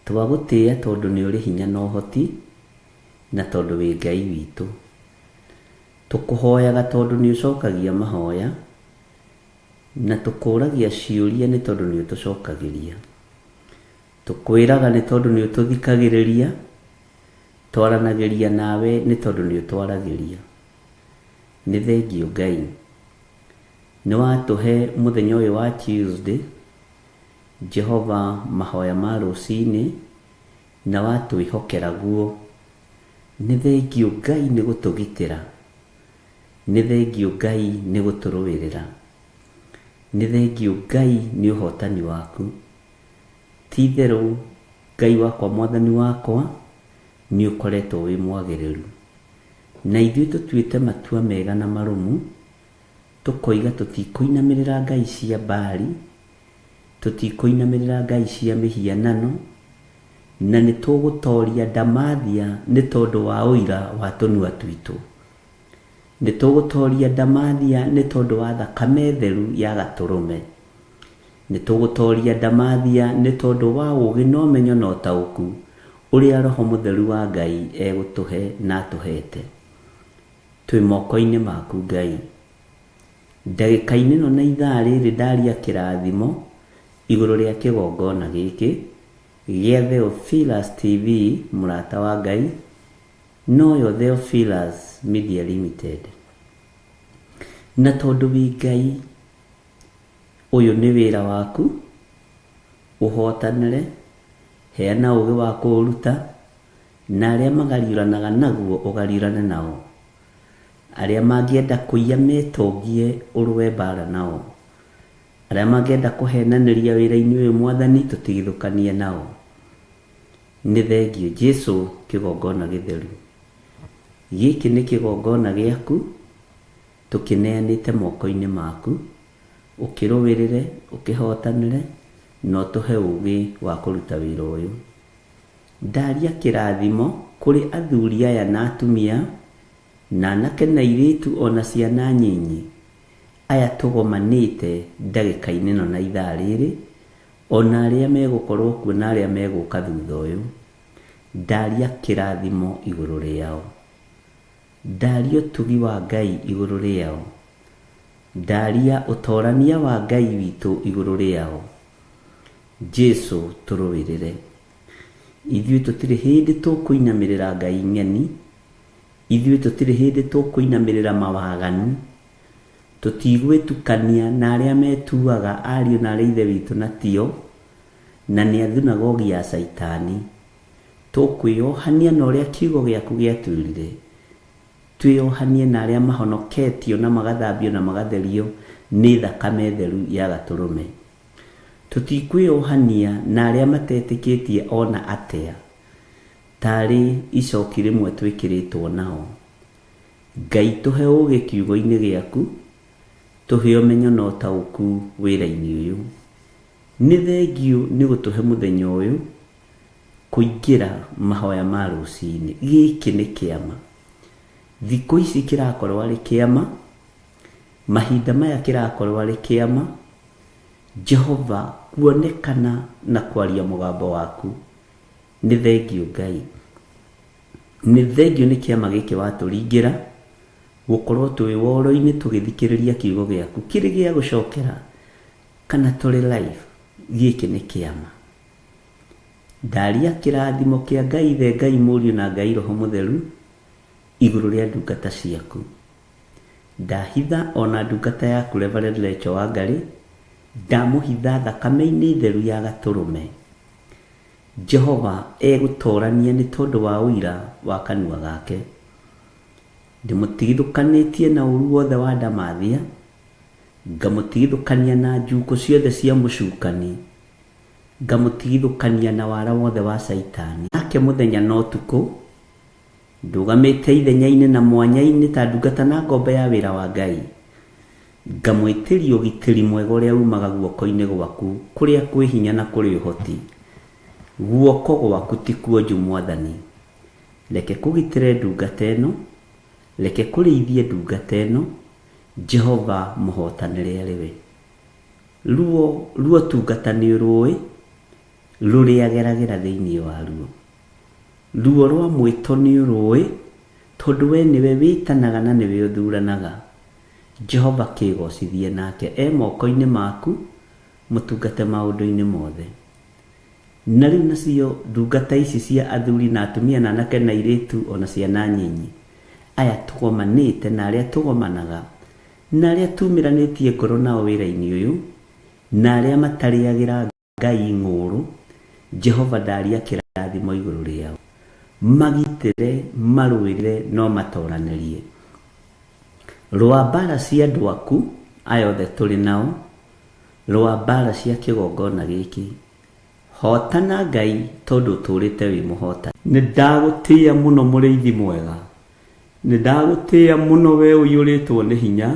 twagũtĩĩa tondũ nĩ ũrĩ hinya na ũhoti, na tondũ wĩ Ngai witũ. Tũkũhoyaga tondũ nĩ ũcokagia mahoya, na tũkũragia ciũria nĩ tondũ nĩ ũtũcokagĩria. Tũkwĩraga nĩ tondũ nĩ ũtũthikagĩrĩria, twaranagĩria nawe nĩ tondũ nĩ ũtwaragĩria. Nĩ thengiũ Ngai, nĩ watũhe mũthenya ũyũ wa Tuesday, Jehova, mahoya ma rũcinĩ, na watwĩhokera guo. Nĩ thengiũ Ngai nĩ gũtũgitĩra, nĩ thengiũ Ngai nĩ gũtũrũĩrĩra, nĩ thengiũ Ngai nĩ ũhotani waku. Ti itherũ Ngai wakwa, Mwathani wakwa, nĩ ũkoretwo wĩ mwagĩrĩru, na ithuĩ tũtuĩte matua mega na marũmu, tũkoiga tũtikũinamĩrĩra ngai cia Baali, tũtikũinamĩrĩra ngai cia mĩhianano, na nĩ tũgũtoria Ndamathia nĩ tondũ wa ũira wa tũnua twitũ. Nĩ tũgũtoria Ndamathia nĩ tondũ wa thakame theru ya Gatũrũme. Nĩ tũgũtoria Ndamathia nĩ tondũ wa ũũgĩ na ũmenyo na ũtaũku ũrĩa Roho Mũtheru wa Ngai egũtũhe na atũhete. Twĩ moko-inĩ maku Ngai. Ndagĩka-inĩ ĩno na ithaa rĩrĩ ndaria kĩrathimo igũrũ rĩa kĩgongona gĩkĩ gĩa Theophilus TV, mũrata wa Ngai, noyo Theophilus Media Limited. Na tondũ wĩ Ngai, ũyũ nĩ wĩra waku, ũhotanĩre, heana ũũgĩ wa kũũruta, na arĩa magariũranaga naguo ũgariũrane nao. Arĩa mangĩenda kũiya metongie ũrũe mbara nao. Arĩa mangĩenda kũhenanĩria wĩra-inĩ ũyũ Mwathani, tũtigithũkanie nao. Nĩ thengiũ Jesũ, kĩgongona gĩtheru. Gĩkĩ nĩ kĩgongona gĩaku, tũkĩneanĩte moko-inĩ maku, ũkĩrũĩrĩre, ũkĩhotanĩre, na ũtũhe ũũgĩ wa kũruta wĩra ũyũ. Ndaria kĩrathimo kũrĩ athuri aya na atumia, na anake na airĩtu ona ciana nyinyi, aya tũgomanĩte ndagĩka-inĩ ĩno na ithaa rĩrĩ, ona arĩa megũkorwo kuo na arĩa megũka thutha ũyũ. Ndaria kĩrathimo igũrũ rĩao. Ndaria ũtugi wa Ngai igũrũ rĩao. Ndaria ũtorania wa Ngai witũ igũrũ rĩao. Jesũ, tũrũĩrĩre. Ithuĩ tũtirĩ hĩndĩ tũkũinamĩrĩra ngai ng'eni, ithuĩ tũtirĩ hĩndĩ tũkũinamĩrĩra mawaganu, tũtigwĩtukania na arĩa metuaga ariũ na arĩa ithe witũ na tio, na nĩ a thunagogi ya Saitani. Tũkwĩohania na ũrĩa kiugo gĩaku gĩatwĩrire, twĩohanie na arĩa mahonoketio na magathambio na magatherio nĩ thakame theru ya Gatũrũme. Tũtikwĩohania na arĩa matetĩkĩtie ona atĩa, tarĩ icoki rĩmwe twĩkĩrĩtwo nao. Ngai, tũhe ũũgĩ kiugo-inĩ gĩaku, tũhe ũmenyo na ũtaũku wĩra-inĩ ũyũ. Nĩ thengiũ nĩ gũtũhe mũthenya ũyũ kũingĩra mahoya ma rũcinĩ. Gĩkĩ nĩ kĩama. Thikũ ici kĩrakorwo arĩ kĩama, mahinda maya kĩrakorwo arĩ kĩama. Jehova, kuonekana na kwaria mũgambo waku. Nĩ thengiũ Ngai. Nĩ thengiũ nĩ kĩama gĩkĩ watũringĩra, gũkorwo twĩ woro-inĩ tũgĩthikĩrĩria kiugo gĩaku kĩrĩ gĩa gũcokera, kana tũrĩ live. Gĩkĩ nĩ kĩama. Ndaria kĩrathimo kĩa Ngai Ithe, Ngai Mũriũ na Ngai Roho Mũtheru igũrũ rĩa ndungata ciaku. Ndahitha ona ndungata yaku Reverend Rachel Wangarĩ, ndamũhitha thakame-inĩ theru ya Gatũrũme. Jehova egũtorania nĩ tondũ wa ũira wa kanua gake. Ndĩmũtigithũkanĩtie na ũru wothe wa Ndamathia, ngamũtigithũkania na njukũ ciothe cia mũcukani, ngamũtigithũkania na wara wothe wa Saitani. Nake mũthenya na ũtukũ, ndũgamĩte ithenya-inĩ na mwanya-inĩ ta ndungata na ngombe ya wĩra wa Ngai, ngamwĩtĩria ũgitĩri mwega ũrĩa umaga guoko-inĩ gwaku, kũrĩa kwĩ hinya na kũrĩ ũhoti. Guoko gwaku ti kuonju Mwathani. Reke kũgitĩre ndungata ĩno, reke kũrĩithie ndungata ĩno. Jehova, mũhotanĩre arĩ we. Ruo tungata nĩ ũrũĩ, rũrĩageragĩra thĩinĩ waruo. Ruo rwa mwĩto nĩ ũrũĩ, tondũ we nĩwe wĩtanaga na nĩwe ũthuranaga. Jehova kĩgocithie nake moko-inĩ maku, mũtungate maũndũ-inĩ mothe. Na rĩu nacio ndungata ici cia athuri na atumia na anake na airĩtu ona ciana nyinyi, aya tũgomanĩte na arĩa tũgomanaga na arĩa tumĩranĩtie ngoro nao wĩra-inĩ ũyũ na arĩa matarĩagĩra Ngai ng'ũrũ, Jehova ndaria kĩrathimo igũrũ rĩao. Magitĩre, marũĩre, no matoranĩrie. Rwa mbara cia andũ aku aya othe tũrĩ nao, rwa mbara cia kĩgongona gĩkĩ, hotana Ngai tondũ ũtũrĩte wĩ mũhota. Nĩndagũtĩĩa mũno mũrĩithi mwega, nĩndagũtĩĩa mũno we ũiyũrĩtwo nĩ hinya,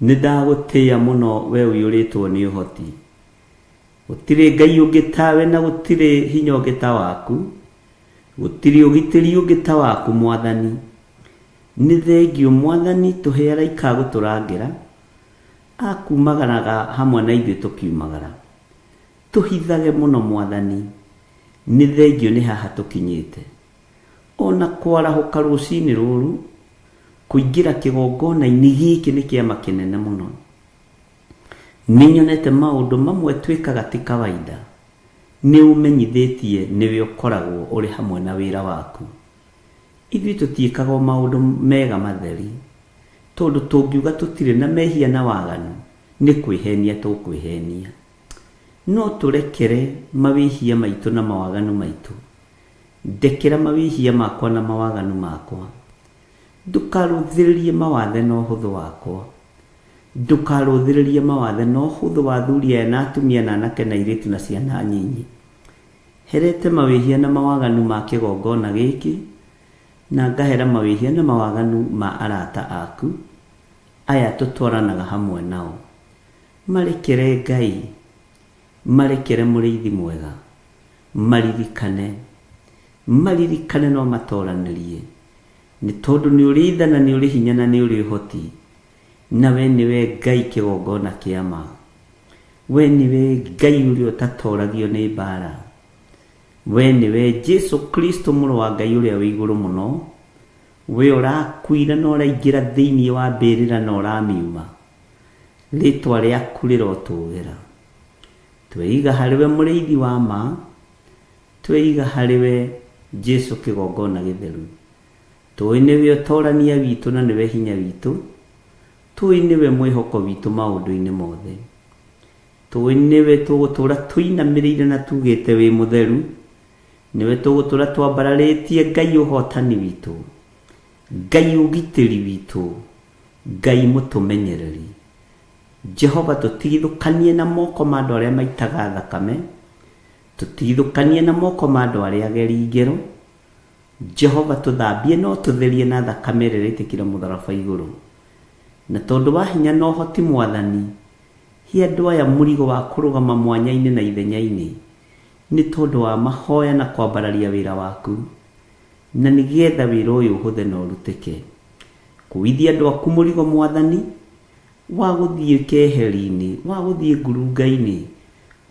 nĩndagũtĩĩa mũno we ũiyũrĩtwo nĩ ũhoti. Gũtirĩ Ngai ũngĩ tawe na gũtirĩ hinya ũngĩ ta waku, gũtirĩ ũgitĩri ũngĩ ta waku Mwathani. Nĩ thengio Mwathani tũhe araika gũtũrangĩra, akumagaraga hamwe na ithuĩ tũkiumagara. Tũhithage mũno Mwathani, nĩ thengio nĩ haha tũkinyĩte. Ona kwarahũka rũcinĩ rũrũ, kũingĩra kĩgongona-inĩ gĩkĩ nĩ kĩama kĩnene mũno. Nĩnyonete maũndũ mamwe twĩkaga ti kawaida, nĩ ũmenyithĩtie nĩwe ũkoragwo ũrĩ hamwe na wĩra waku. Ithuĩ tũtiĩkaga maũndũ mega matheri, tondũ tũngiuga tũtirĩ na mehia na waganu, nĩ kwĩhenia tũkwĩhenia. No tũrekere mawĩhia maitũ na mawaganu maitũ. Ndekera mawĩhia makwa na mawaganu makwa. Ndũkarũthĩrĩrie mawathe na ũhũthũ wakwa. Ndũkarũthĩrĩrie mawathe na ũhũthũ wa athuri aya na atumia na anake na airĩtu na ciana nyinyi. Herete mawĩhia na mawaganu ma kĩgongona gĩkĩ, na ngahera mawĩhia na mawaganu ma arata aku, aya tũtwaranaga hamwe nao. Marekere Ngai, marekere mũrĩithi mwega, maririkane no matoranĩrie. Nĩ tondũ nĩ ũrĩ tha na nĩ ũrĩ hinya na nĩ ũrĩ ũhoti, na we nĩwe Ngai kĩgongona kĩa ma. We nĩwe Ngai ũrĩa ũtatoragio nĩ mbara. We nĩwe Jesu Kristo mũrũ wa Ngai ũrĩa wĩ igũrũ mũno. We ũrakuire na ũraingĩra thĩinĩ wa mbĩrĩra na ũramiuma. Rĩtwa rĩaku rĩrotũgĩra. Tweiga harĩwe mũrĩithi wa ma, tweiga harĩwe Jesu kĩgongona gĩtheru. Tũĩ nĩwe ũtorania witũ na nĩwe hinya witũ. Tũĩ nĩwe mwĩhoko witũ maũndũ-inĩ mothe. Tũĩ nĩwe tũgũtũra tũinamĩrĩire na tugĩte wĩ mũtheru. Nĩwe tũgũtũra twambararĩtie Ngai ũhotani witũ, Ngai ũgitĩri witũ, Ngai mũtũmenyereri. Jehova tũtigithũkanie na moko ma andũ arĩa maitaga thakame, tũtigithũkanie na moko ma andũ arĩa ageri ngero. Jehova tũthambie no tũtherie na thakame ĩrĩa ĩitĩkire mũtharaba igũrũ. Na tondũ wa hinya na ũhoti Mwathani, hi andũ aya mũrigo wa kũrũgama mwanya-inĩ na ithenya-inĩ, nĩ tondũ wa mahoya na kwambararia wĩra waku, na nĩgetha wĩra ũyũ ũhũthe na ũrutĩke. Kũithia andũ aku mũrigo Mwathani, wa gũthiĩ keheri-inĩ, wa gũthiĩ ngurunga-inĩ,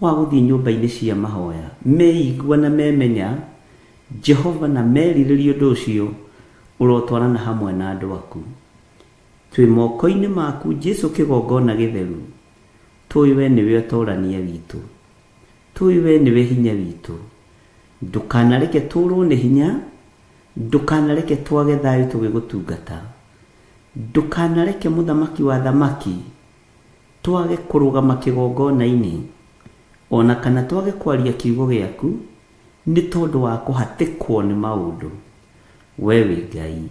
wa gũthiĩ nyũmba-inĩ cia mahoya, meigua na memenya Jehova na merirĩrie ũndũ ũcio ũrotwarana hamwe na andũ aku. Twĩ moko-inĩ maku Jesu kĩgongona gĩtheru. Tũĩ we nĩwe ũtorania witũ, tũĩ we nĩwe hinya witũ. Ndũkanareke tũrwo nĩ hinya, ndũkanareke twage thayũ tũgĩgũtungata. Ndũkanareke mũthamaki wa thamaki twage kũrũgama kĩgongona-inĩ, ona kana twage kwaria kiugo gĩaku, nĩ tondũ wa kũhatĩkwo nĩ maũndũ. We wĩ Ngai,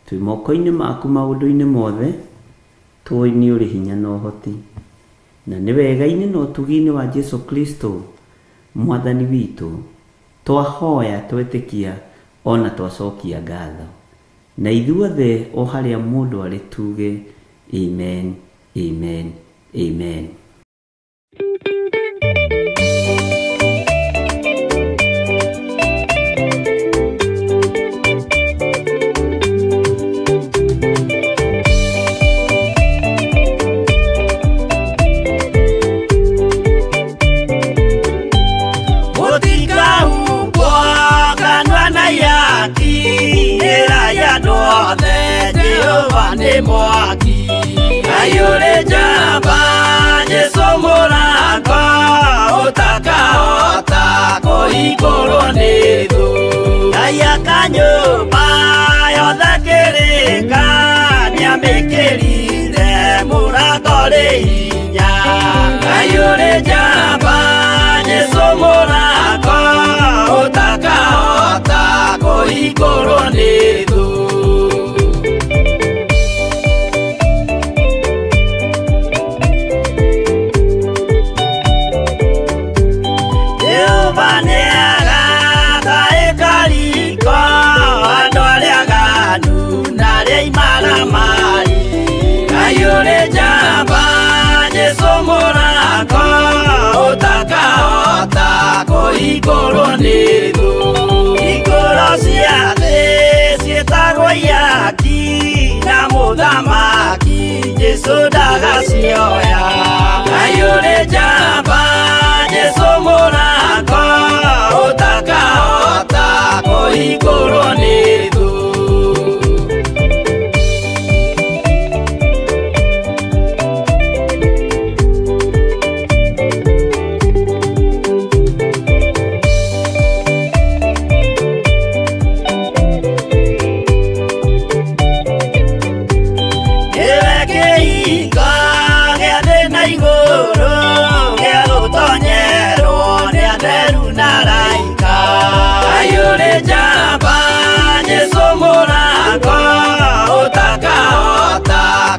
twĩ moko-inĩ maku maũndũ-inĩ mothe. Tũĩ nĩ ũrĩ hinya na ũhoti, na nĩ wega-inĩ na ũtugi-inĩ wa Jesu Kristo Mwathani witũ twahoya, twetĩkia, ona twacokia ngatho. Na ithuothe o harĩa mũndũ arĩ tuge amen, amen, amen. mothe Jehova nĩ mwaki Ngai ũrĩ njamba Jesũ mũrango ũtakahota kũhingũrwo nĩ thũ Ngai akanyũmba yothe kĩrĩka nĩamĩkĩrire mũrango rĩ hinya Ngai ũrĩ njamba Jesũ mũrango ũtakahota kũhingũrwo nĩ thũ Jehova nĩagatha ĩkariko andũ arĩa aganu na arĩa imaramari Ngai ũrĩ njamba Jesũ mũrango ũtakahota kũhingũrwo nĩ thũ Hingũro cia thĩ ciĩtagwo ihaki na mũthamaki Jesũ ndagacioya Ngai ũrĩ njamba Jesũ mũrango ũtakahota kũhingũrwo nĩ thũ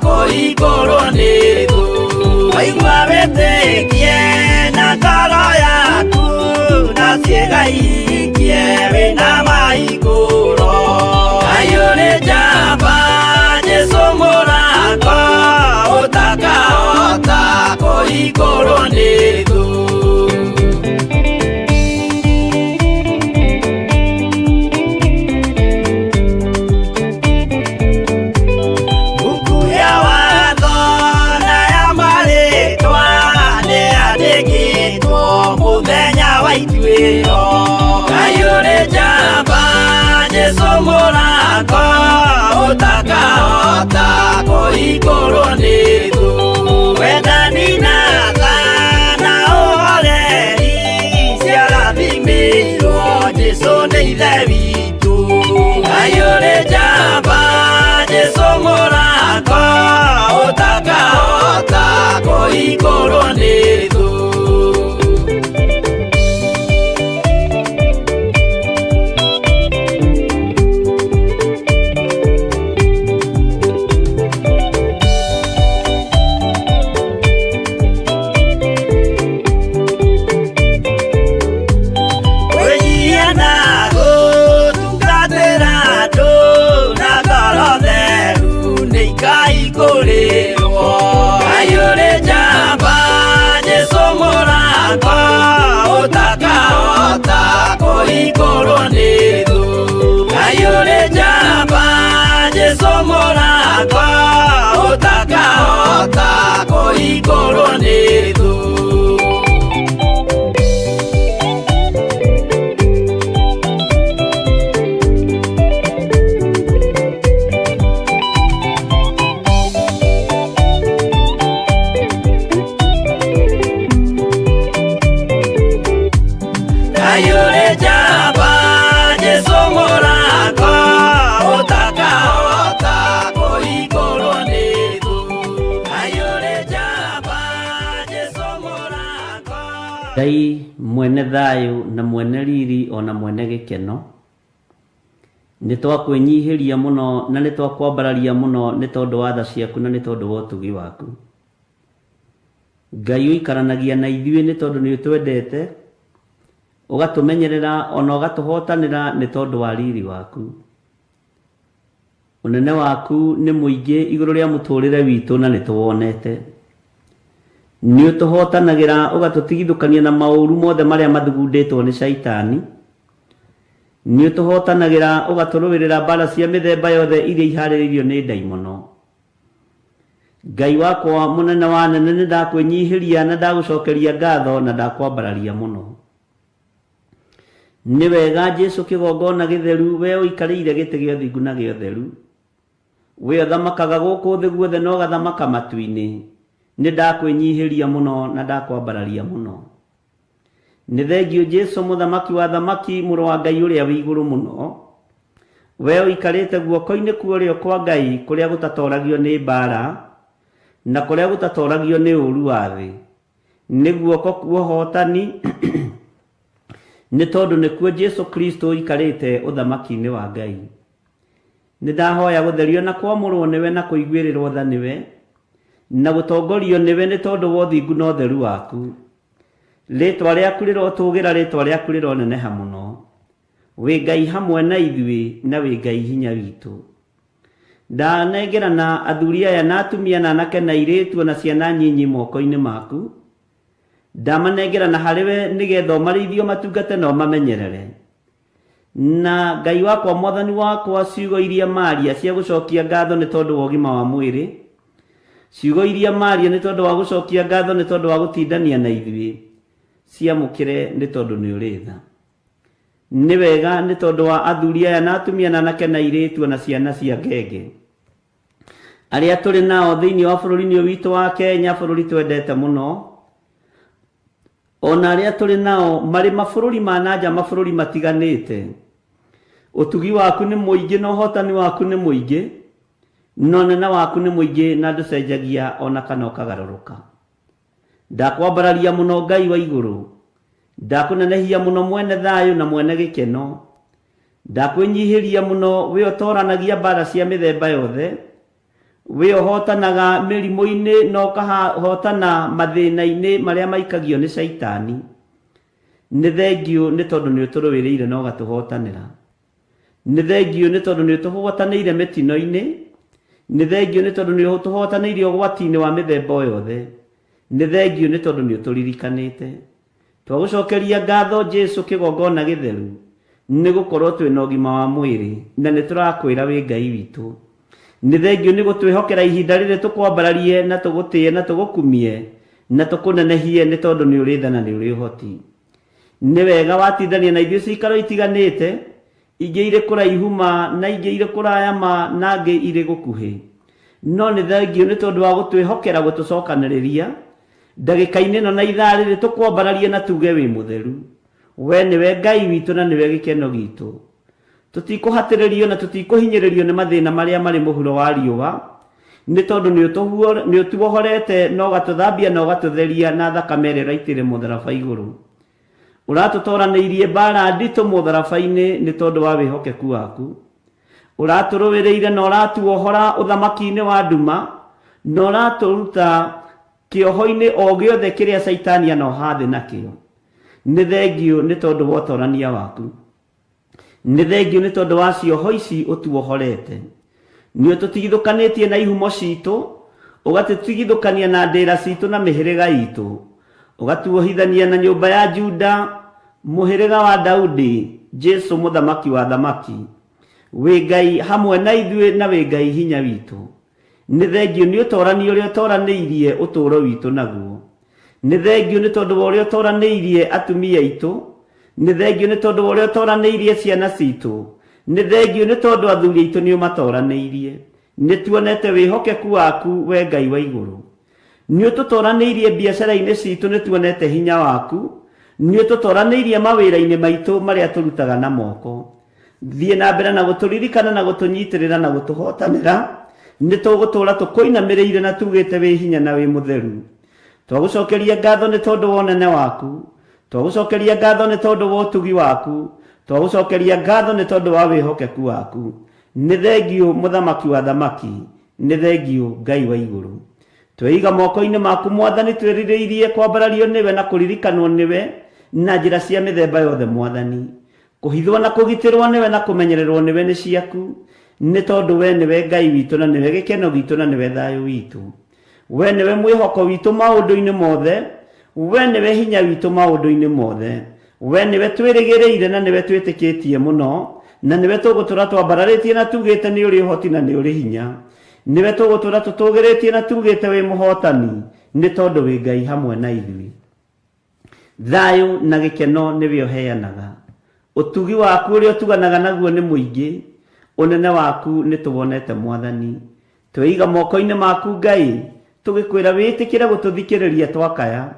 Kũhingũrwo nĩ thũ Waigua wĩtĩkie na ngoro yaku na ciĩga ihingie wĩna mahingũro Ngai ũrĩ njamba Jesũ mũrango ũtakahota kũhingũrwo nĩ thũ Ngai ũrĩ njamba Jesũ mũrango ũtakahota kũhingũrwo nĩ thũ Wendani na tha na ũhoreri ciarathimĩirwo Jesũ nĩ ithe witũ Ngai ũrĩ njamba Jesũ mũrango ũtakahota kũhingũrwo nĩ thũ Ngai ũrĩ njamba Jesũ mũrango ũtakahota kũhingũrwo nĩ thũ Ngai ũrĩ njamba Jesũ mũrango ũtakahota kũhingũrwo nĩ thũ Ngai ũrĩ njamba Jesũ mũrango ũtakahota kũhingũrwo nĩ thũ Ngai ũrĩ njamba Jesũ mũrango Ngai mwene thayũ na mwene riri ona mwene gĩkeno nĩ twakwĩnyihĩria mũno na nĩ twakwambararia mũno nĩ tondũ wa tha ciaku na nĩ tondũ wa ũtugi waku Ngai ũikaranagia na ithuĩ nĩ tondũ nĩ ũtwendete ũgatũmenyerera ona ũgatũhotanĩra nĩ tondũ wa riri waku ũnene waku nĩ mũingĩ igũrũ rĩa mũtũrĩre witũ na nĩ tũwonete nĩ ũtũhotanagĩra ũgatũtigithũkania na maũru mothe marĩa mathugundĩtwo nĩ caitani nĩ ũtũhotanagĩra ũgatũrũĩrĩra mbara cia mĩthemba yothe iria iharĩrĩirio nĩ ndaimono Ngai wakwa mũnene wa nene nĩ ndakwĩnyihĩria na ndagũcokeria ngatho na ndakwambararia mũno nĩ wega Jesũ kĩgongona gĩtheru we ũikarĩire gĩtĩ gĩa ũthingu na gĩa ũtheru we thamakaga guku thi guothe no gathamaka matu-ini ni ndakwinyihiria muno na ndakwambararia muno. Ni thengio Jesu muthamaki wa thamaki, muru wa Ngai uria wi iguru muno, we uikarite guoko-ini kuorio kwa Ngai kuria gutatoragio ni mbara na kuria gutatoragio ni uru wa thi, ni guoko kwa hotani ni tondu nikuo Jesu Kristo uikarite uthamaki-ini wa Ngai. Ni ndahoya gutherio na kwamurwo niwe na kuiguirirwo tha niwe na gutongorio niwe ni tondu wa uthingu na utheru waku. Ritwa riaku rirotugira, ritwa riaku rironeneha muno. Wi Ngai hamwe na ithui, na wi Ngai hinya witu. Ndanengerana athuri aya na atumia na anake na airitu na ciana nyinyi moko-ini maku. Ndamanengerana hariwe nigetha umarithio matungate na umamenyerere. Na Ngai wakwa mwathani wakwa, ciugo iria maria cia gucokia ngatho ni tondu wa ugima wa mwiri, ciugo iria maria ni tondu wa gucokia ngatho ni tondu wa gutindania na ithui, ciamukire ni tondu ni uri tha. Ni wega ni tondu wa athuri aya na atumia na anake na airitu na ciana cia ngenge aria turi nao thiini wa bururi-ini witu wa Kenya, bururi twendete muno, ona aria turi nao mari mabururi ma nanja, mabururi matiganite. Utugi waku ni muingi na uhotani waku ni muingi, no nena waku ni muingi na nducenjagia ona kana ukagaruruka. Ndakwambararia muno Ngai wa iguru, ndakunenehia muno mwene thayu na mwene gikeno, ndakwinyihiria muno we utoranagia mbara cia mithemba yothe, we uhotanaga mirimu-ini na ukahotana mathina-ini maria maikagio ni Saitani. Ni thengio ni tondu ni uturuwiriire na ugatuhotanira. Ni thengio ni tondu ni utuhotanire mitino-ini. Ni thengio ni tondu ni utuhotanire ugwati-ini wa mithemba yothe. Ni thengio ni tondu ni uturirikanite. Twagucokeria ngatho Jesu kigongona githeru ni gukorwo twina ugima wa mwiri, na ni turakwira wi Ngai witu. Ni thengio ni gutwihokera ihinda riri tukwambararie na tugutie na tugukumie na tukunenehie ni tondu ni uri tha na ni uri hoti. Ni wega watithania na ithuĩ cikaro itiganite, ingĩ iri kuraihu ma na ingĩ iri kuraya ma na ngĩ iri gukuhi, no ni thengio ni tondu wa gutwihokera gutucokanĩrĩria ndagika-inĩ no na ithaa rĩrĩ tukwambararie na tuge wi mutheru. We niwe Ngai witu na niwe gikeno gitu. Tutikuhatĩrĩrio na tutikuhinyĩrĩrio ni mathĩna maria mari muhuro wa riũa, ni tondu ni utuohorete na ugatuthambia na ugatutheria na thakame ĩrĩa ũraitire mũtharaba igũrũ. Uratutoranĩirie mbara nditũ mũtharaba-inĩ ni tondu wa wĩhokeku waku. Ũratũrũwĩrĩire na ũratuohora ũthamaki-inĩ wa nduma, na ũratũruta kĩoho-inĩ o gĩothe kĩrĩa Saitani anoha thĩ nakĩo. Ni thengio ni tondu wa ũtorania waku. Ni thengio ni tondu wa cioho ici ũtuohorete. Nĩ ũtũtigithũkanĩtie na ihumo citũ, ũgatũtigithũkania na ndĩra citũ na mĩhĩrĩga itũ, ũgatuohithania na nyũmba ya Juda, mũhĩrĩga wa Daudi, Jesu mũthamaki wa thamaki. Wĩ Ngai hamwe na ithuĩ na wĩ Ngai hinya witũ. Ni thengio ni ũtorani ũrĩa ũtoranĩirie ũtũũro witũ naguo. Ni thengio ni tondu wa ũrĩa ũtoranĩirie atumia aitũ. Ni thengio ni tondu wa ũrĩa ũtoranĩirie ciana citũ. Ni thengio ni tondu athuri aitũ nĩ ũmatoranĩirie. Ni tuonete wĩhokeku waku we Ngai wa igũrũ. Ni ũtũtoranĩirie biacara-inĩ citũ, ni tuonete hinya waku. Ni ũtũtoranĩirie mawĩra-inĩ maitũ marĩa tũrutaga na moko. Thiĩ na mbere na gũtũririkana na gũtũnyitĩrĩra na gũtũhotanĩra. Ni tũgũtũũra tũkũinamĩrĩire na tugĩte wĩ hinya na wĩ mũtheru. Twagucokeria ngatho ni tondu wa ũnene waku. Twagucokeria ngatho ni tondu wa ũtugi waku. Twagucokeria ngatho ni tondu wa wĩhokeku waku. Ni thengio mũthamaki wa thamaki. Ni thengio Ngai wa igũrũ. Tweiga moko-inĩ maku Mwathani, twĩrirĩirie kwambarario niwe na kũririkanwo niwe na njĩra cia mĩthemba yothe Mwathani. Kũhithwo na kũgitĩrwo niwe na kũmenyererwo niwe nĩ ciaku, ni tondu we niwe Ngai witũ na niwe gĩkeno gitũ na niwe thayũ witũ. We niwe mwĩhoko witũ maũndũ-inĩ mothe. We niwe hinya witũ maũndũ-inĩ mothe. We niwe twĩrĩgĩrĩire na niwe twĩtĩkĩtie mũno, na niwe tũgũtũra twambararĩtie na tugĩte nĩ ũrĩ ũhoti na nĩ ũrĩ hinya. Niwe tũgũtũra tũtũgĩrĩtie na tugĩte wĩ mũhotani, ni tondu wĩ Ngai hamwe na ithuĩ. Thayũ na gĩkeno nĩwe ũheanaga. Ũtugi waku ũrĩa ũtuganaga naguo nĩ mũingĩ. unene waku nitubonete mwathani tweiga moko-ini maku Ngai tugikwira witikire gututhikiriria twakaya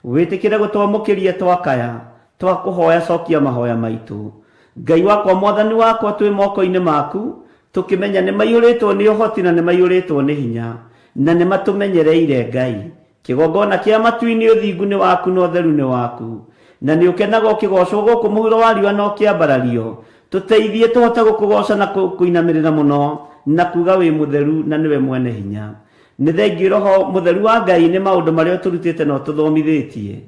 witikire gutwamukiria twakaya twakuhoya cokia mahoya maitu Ngai wakwa mwathani wakwa twi moko-ini maku tukimenya ni maiyuritwo ni uhoti na ni maiyuritwo ni hinya na ni matumenyereire Ngai kigongona kia matu-ini uthingu ni waku no theru ni waku na ni ukenaga ukigocwo guku muhuro wa riũa no kiambarario tuteithie tuhota gukugoca na kuinamirira muno na kuga wi mutheru na niwe mwene hinya ni thengiũ roho mutheru wa Ngai ni maundu maria turutite no tuthomithitie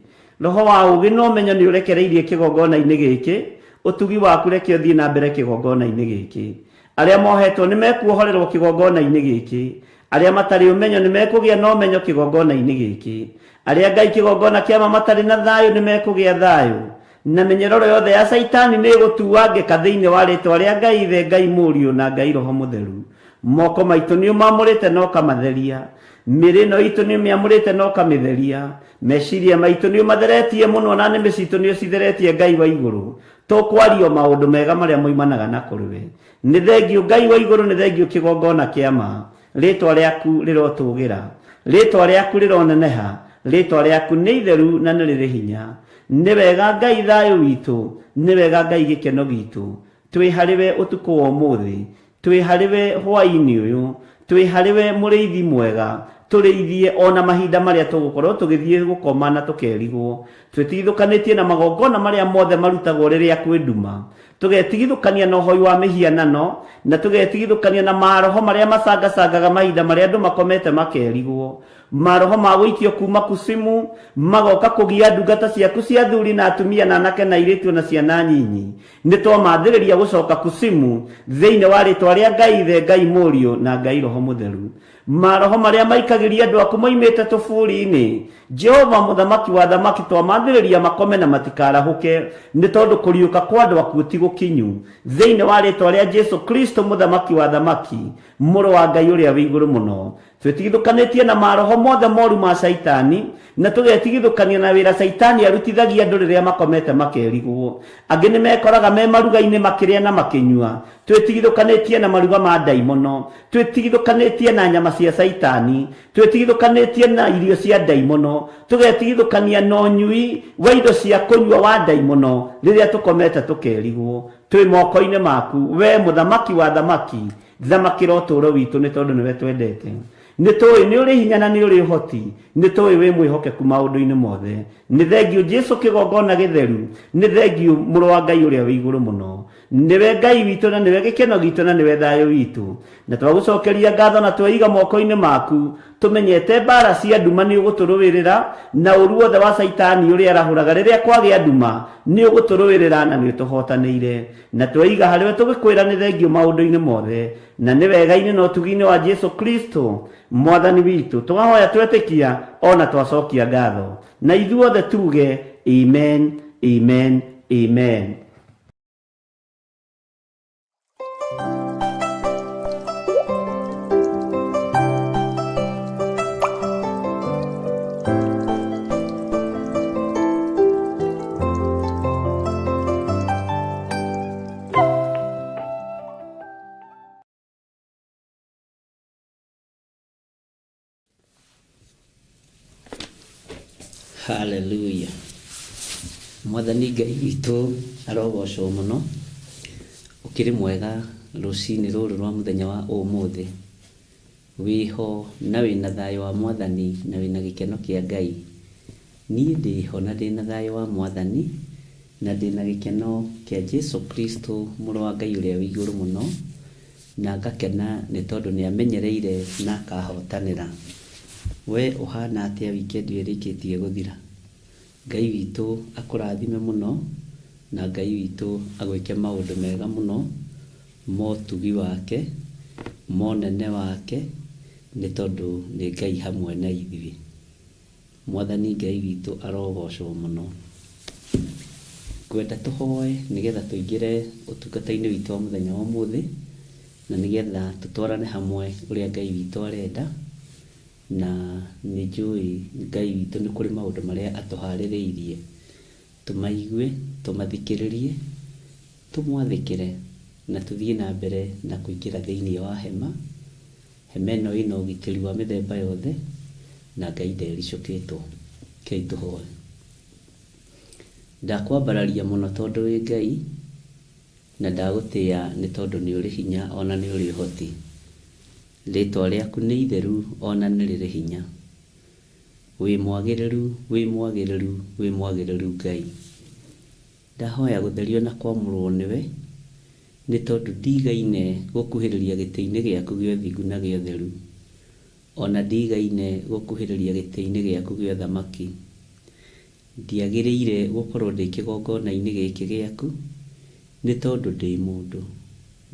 roho wa ugi no menyo ni urekereirie kigongona-ini giki utugi waku reke uthie na mbere kigongona-ini giki aria mohetwo ni mekuohorerwo kigongona-ini giki aria matari umenyo ni mekugia no menyo kigongona-ini giki aria Ngai kigongona kiama matari na thayo ni mekugia thayo na menyeroro yothe ya saitani ni gutuangika thiini wa ritwa ria Ngai ithe Ngai Mũriũ na Ngai Roho Mũtheru moko maitu ni umamurite no kamatheria mirino itu ni umiamurite no kamitheria meciria maitu ni umatheretie muno na nĩmĩ citu ni ucitheretie Ngai wa iguru tukwario maundu mega maria moimanaga na kuriwe ni thengiũ Ngai wa iguru ni thengiũ kigongona kiama ritwa riaku rirotugira ritwa riaku rironeneha ritwa riaku ni itheru na ni riri hinya ni wega Ngai thayo witu ni wega Ngai gikeno gitu twi hariwe utuku wa umuthi twi hariwe hwaini uyu twi hariwe muriithi mwega turithie ona mahinda maria tugukorwo tugithie gukoma na tukerigwo twitigithukanitie na magongona maria mothe marutagwo riria kwi nduma tugetigithukania na uhoi wa mihianano na tugetigithukania na maroho maria macangacangaga mahinda maria andu makomete makerigwo maroho ma guikio kuma kusimu magoka kugia ndungata ciaku cia thuri na atumia na anake na airĩtu na ciana nyinyi ni twamathĩrĩria gucoka kusimu thiini wa ritwa ria Ngai ithe Ngai Mũriũ na Ngai Roho Mũtheru maroho maria maikagiria andu aku moimite tuburi-ini Jehova muthamaki wa thamaki twamathĩrĩria makome na matikarahuke ni tondu kuriuka kwa andu aku ti gukinyu thiini wa ritwa ria Jesu Kristo muthamaki wa thamaki muru wa Ngai uria wi iguru muno twitigithukanitie na maroho mothe moru ma saitani na tugetigithukania na wira saitani arutithagia andu riria makomete makerigwo angi ni mekoraga me maruga-ini makiria na makinyua twitigithukanitie na maruga ma daimono twitigithukanitie na nyama cia saitani twitigithukanitie na irio cia daimono tugetigithukania na unyui wa indo cia kunyua wa daimono riria tukomete tukerigwo twi moko-ini maku we muthamaki wa thamaki thamakira uturo witu ni tondu niwe twendete ni tui ni uri hinya na ni uri uhoti ni tui wi mwihokeku maundu-ini mothe ni thengiũ Jesu kigongona githeru ni thengiũ muru wa Ngai uria wi iguru muno niwe Ngai witu na niwe gikeno gitu na niwe thayo witu na twagucokeria ngatho na tweiga moko-ini maku tumenyete mbara cia nduma ni uguturuwirira na uru wothe wa saitani uria arahuraga riria kwagia nduma ni uguturuwirira na ni tuhotanĩire na tweiga hariwe tugikwira ni thengiũ maundu-ini mothe na ni wega-ini na utugi-ini wa Jesu Kristo mwathani witu tugahoya twetikia ona twacokia ngatho na ithuothe tuge amen amen amen. Hallelujah. Mwathani Ngai witu arogocwo muno ukiri mwega rucini ruru rwa muthenya wa umuthi wiho na wina thayo wa Mwathani na wina gikeno kia Ngai nie ndiho na ndina thayo wa Mwathani na ndina gikeno kia Jesu Kristo muru wa Ngai uria wi iguru muno na ngakena ni tondu ni amenyereire na akahotanira we uhana atia wikendi irikitie guthira Ngai witu akurathime muno na Ngai witu agwike maundu mega muno motugi wake monene wake ni tondu ni Ngai hamwe na ithuĩ Mwathani Ngai witu arogocwo muno kwenda tuhoe nigetha tuingire utungata-ini witu wa muthenya wa umuthi na nigetha tutwarane hamwe uria Ngai witu arenda na ni njui Ngai witu ni kuri maundu maria atuhaririirie tumaigue tumathikiririe tumwathikire na tuthie na mbere na kuingira thiini wa hema. Hema ĩno ĩna ũgitĩri wa mĩthemba yothe na Ngai ndericũkĩtwo. Kei tũhoe. Ndakwambararia mũno tondũ wĩ Ngai, na ndagũtĩĩa nĩ tondũ nĩ ũrĩ hinya ona nĩ ũrĩ ũhoti. Rĩĩtwa rĩaku nĩ itheru ona nĩ rĩrĩ hinya. Wĩ mwagĩrĩru, wĩ mwagĩrĩru, wĩ mwagĩrĩru Ngai. Ndahoya gũtherio na kwamũrwo nĩwe, nĩ tondũ ndigaine gũkuhĩrĩria gĩtĩ-inĩ gĩaku gĩa ũthingu na gĩa ũtheru, ona ndigaine gũkuhĩrĩria gĩtĩ-inĩ gĩaku gĩa ũthamaki. Ndiagĩrĩire gũkorwo ndĩ kĩgongona-inĩ gĩkĩ gĩaku, nĩ tondũ ndĩ mũndũ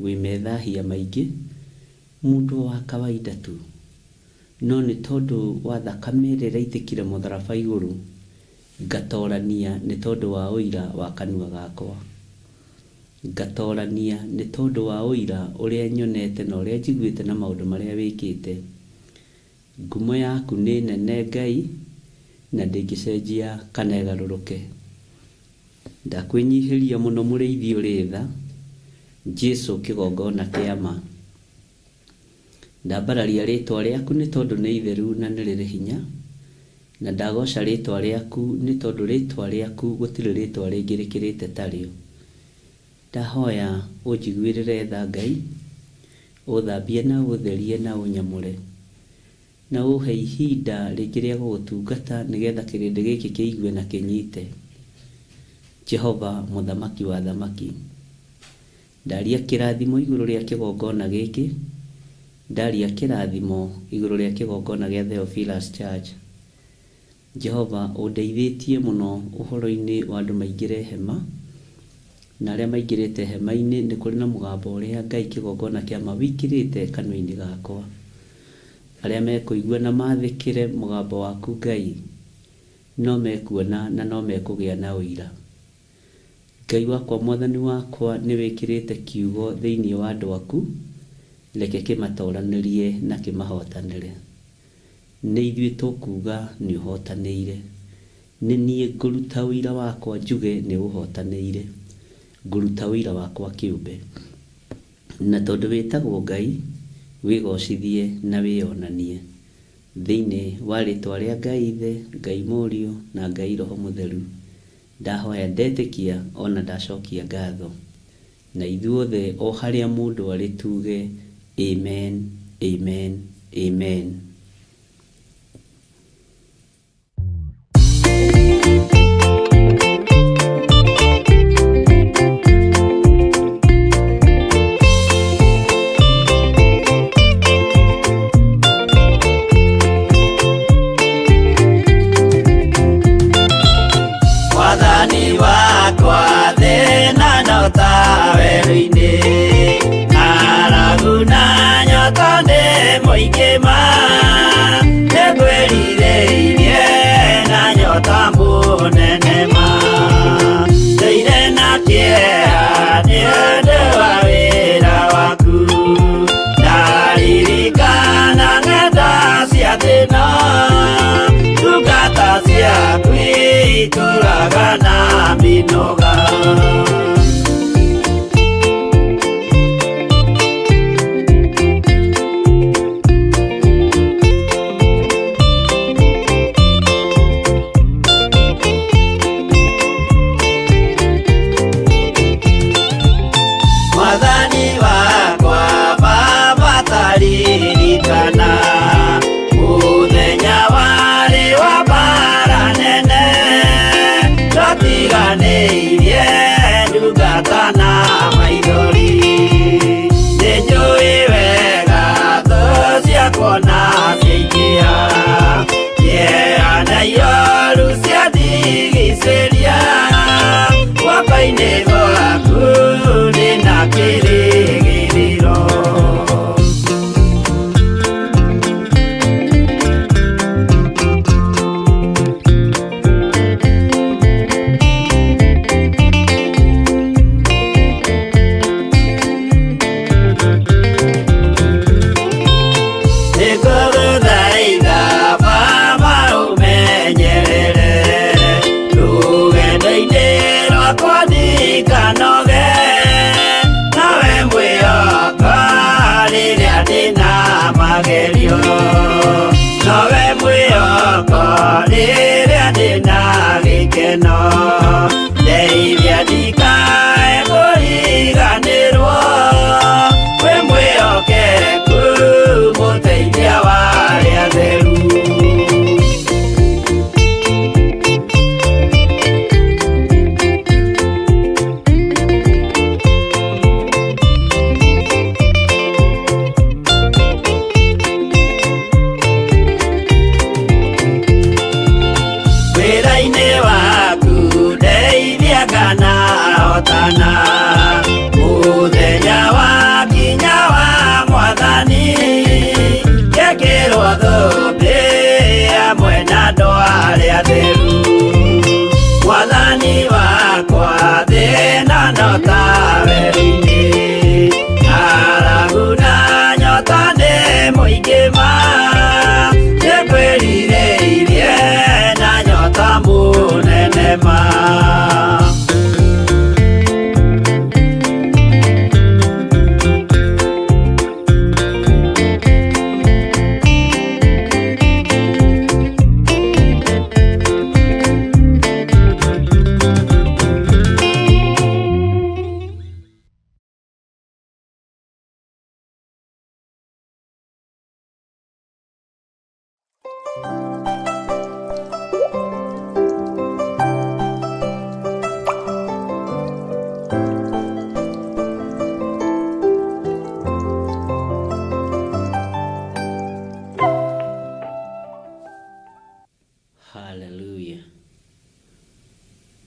wĩ methahia maingĩ, mũndũ wa kawaida tu, no nĩ tondũ wa thakame ĩrĩa ĩraitĩkire mũtharaba igũrũ, ngatorania nĩ tondũ wa ũira wa kanua gakwa. Ngatorania nĩ tondũ wa ũira ũrĩa nyonete na ũrĩa njiguĩte na maũndũ marĩa wĩkĩte. Ngumo yaku nĩ nene Ngai, na ndĩngĩcenjia kana ĩgarũrũke. Ndakwĩnyihĩria mũno mũrĩithi ũrĩ tha, Jesũ kĩgongona kĩa ma. Ndambararia rĩĩtwa rĩaku nĩ tondũ nĩ itheru na nĩ rĩrĩ hinya, na ndagoca rĩĩtwa rĩaku nĩ tondũ rĩĩtwa rĩaku gũtirĩ rĩĩtwa rĩngĩ rĩkĩrĩte tarĩo. Ndahoya ũnjiguĩrĩre tha Ngai, ũthambie na ũtherie na ũnyamũre, na ũhe ihinda rĩngĩ rĩa gũgũtungata nĩgetha kĩrĩndĩ gĩkĩ kĩigue na kĩnyite. Jehova mũthamaki wa thamaki, ndaria kĩrathimo igũrũ rĩa kĩgongona gĩkĩ, ndaria kĩrathimo igũrũ rĩa kĩgongona gĩa Theophilus Church. Jehova ũndeithĩtie mũno ũhoro-inĩ wa andũ maingĩre hema, na arĩa maingĩrĩte hema-inĩ nĩ kũrĩ na mũgambo ũrĩa Ngai kĩgongona kĩa ma wĩkĩrĩte kanua-inĩ gakwa. Arĩa mekũigua na mathĩkĩre mũgambo waku Ngai, no mekuona na no mekũgĩa na ũira. Ngai wakwa, Mwathani wakwa, nĩ wĩkĩrĩte kiugo thĩinĩ wa andũ aku, reke kĩmatoranĩrie na kĩmahotanĩre. Nĩ ithuĩ tũkuga nĩ ũhotanĩire, nĩ niĩ ngũruta ũira wakwa njuge nĩ ũhotanĩire, ngũruta ũira wakwa kĩũmbe. Na tondũ wĩtagwo Ngai, wĩgocithie na wĩonanie thĩinĩ wa rĩĩtwa rĩa Ngai Ithe, Ngai Mũriũ na Ngai Roho Mũtheru. Ndahoya ndetĩkia ona ndacokia ngatho, na ithuothe o harĩa mũndũ arĩ tuge amen, amen, amen. Name Haleluya.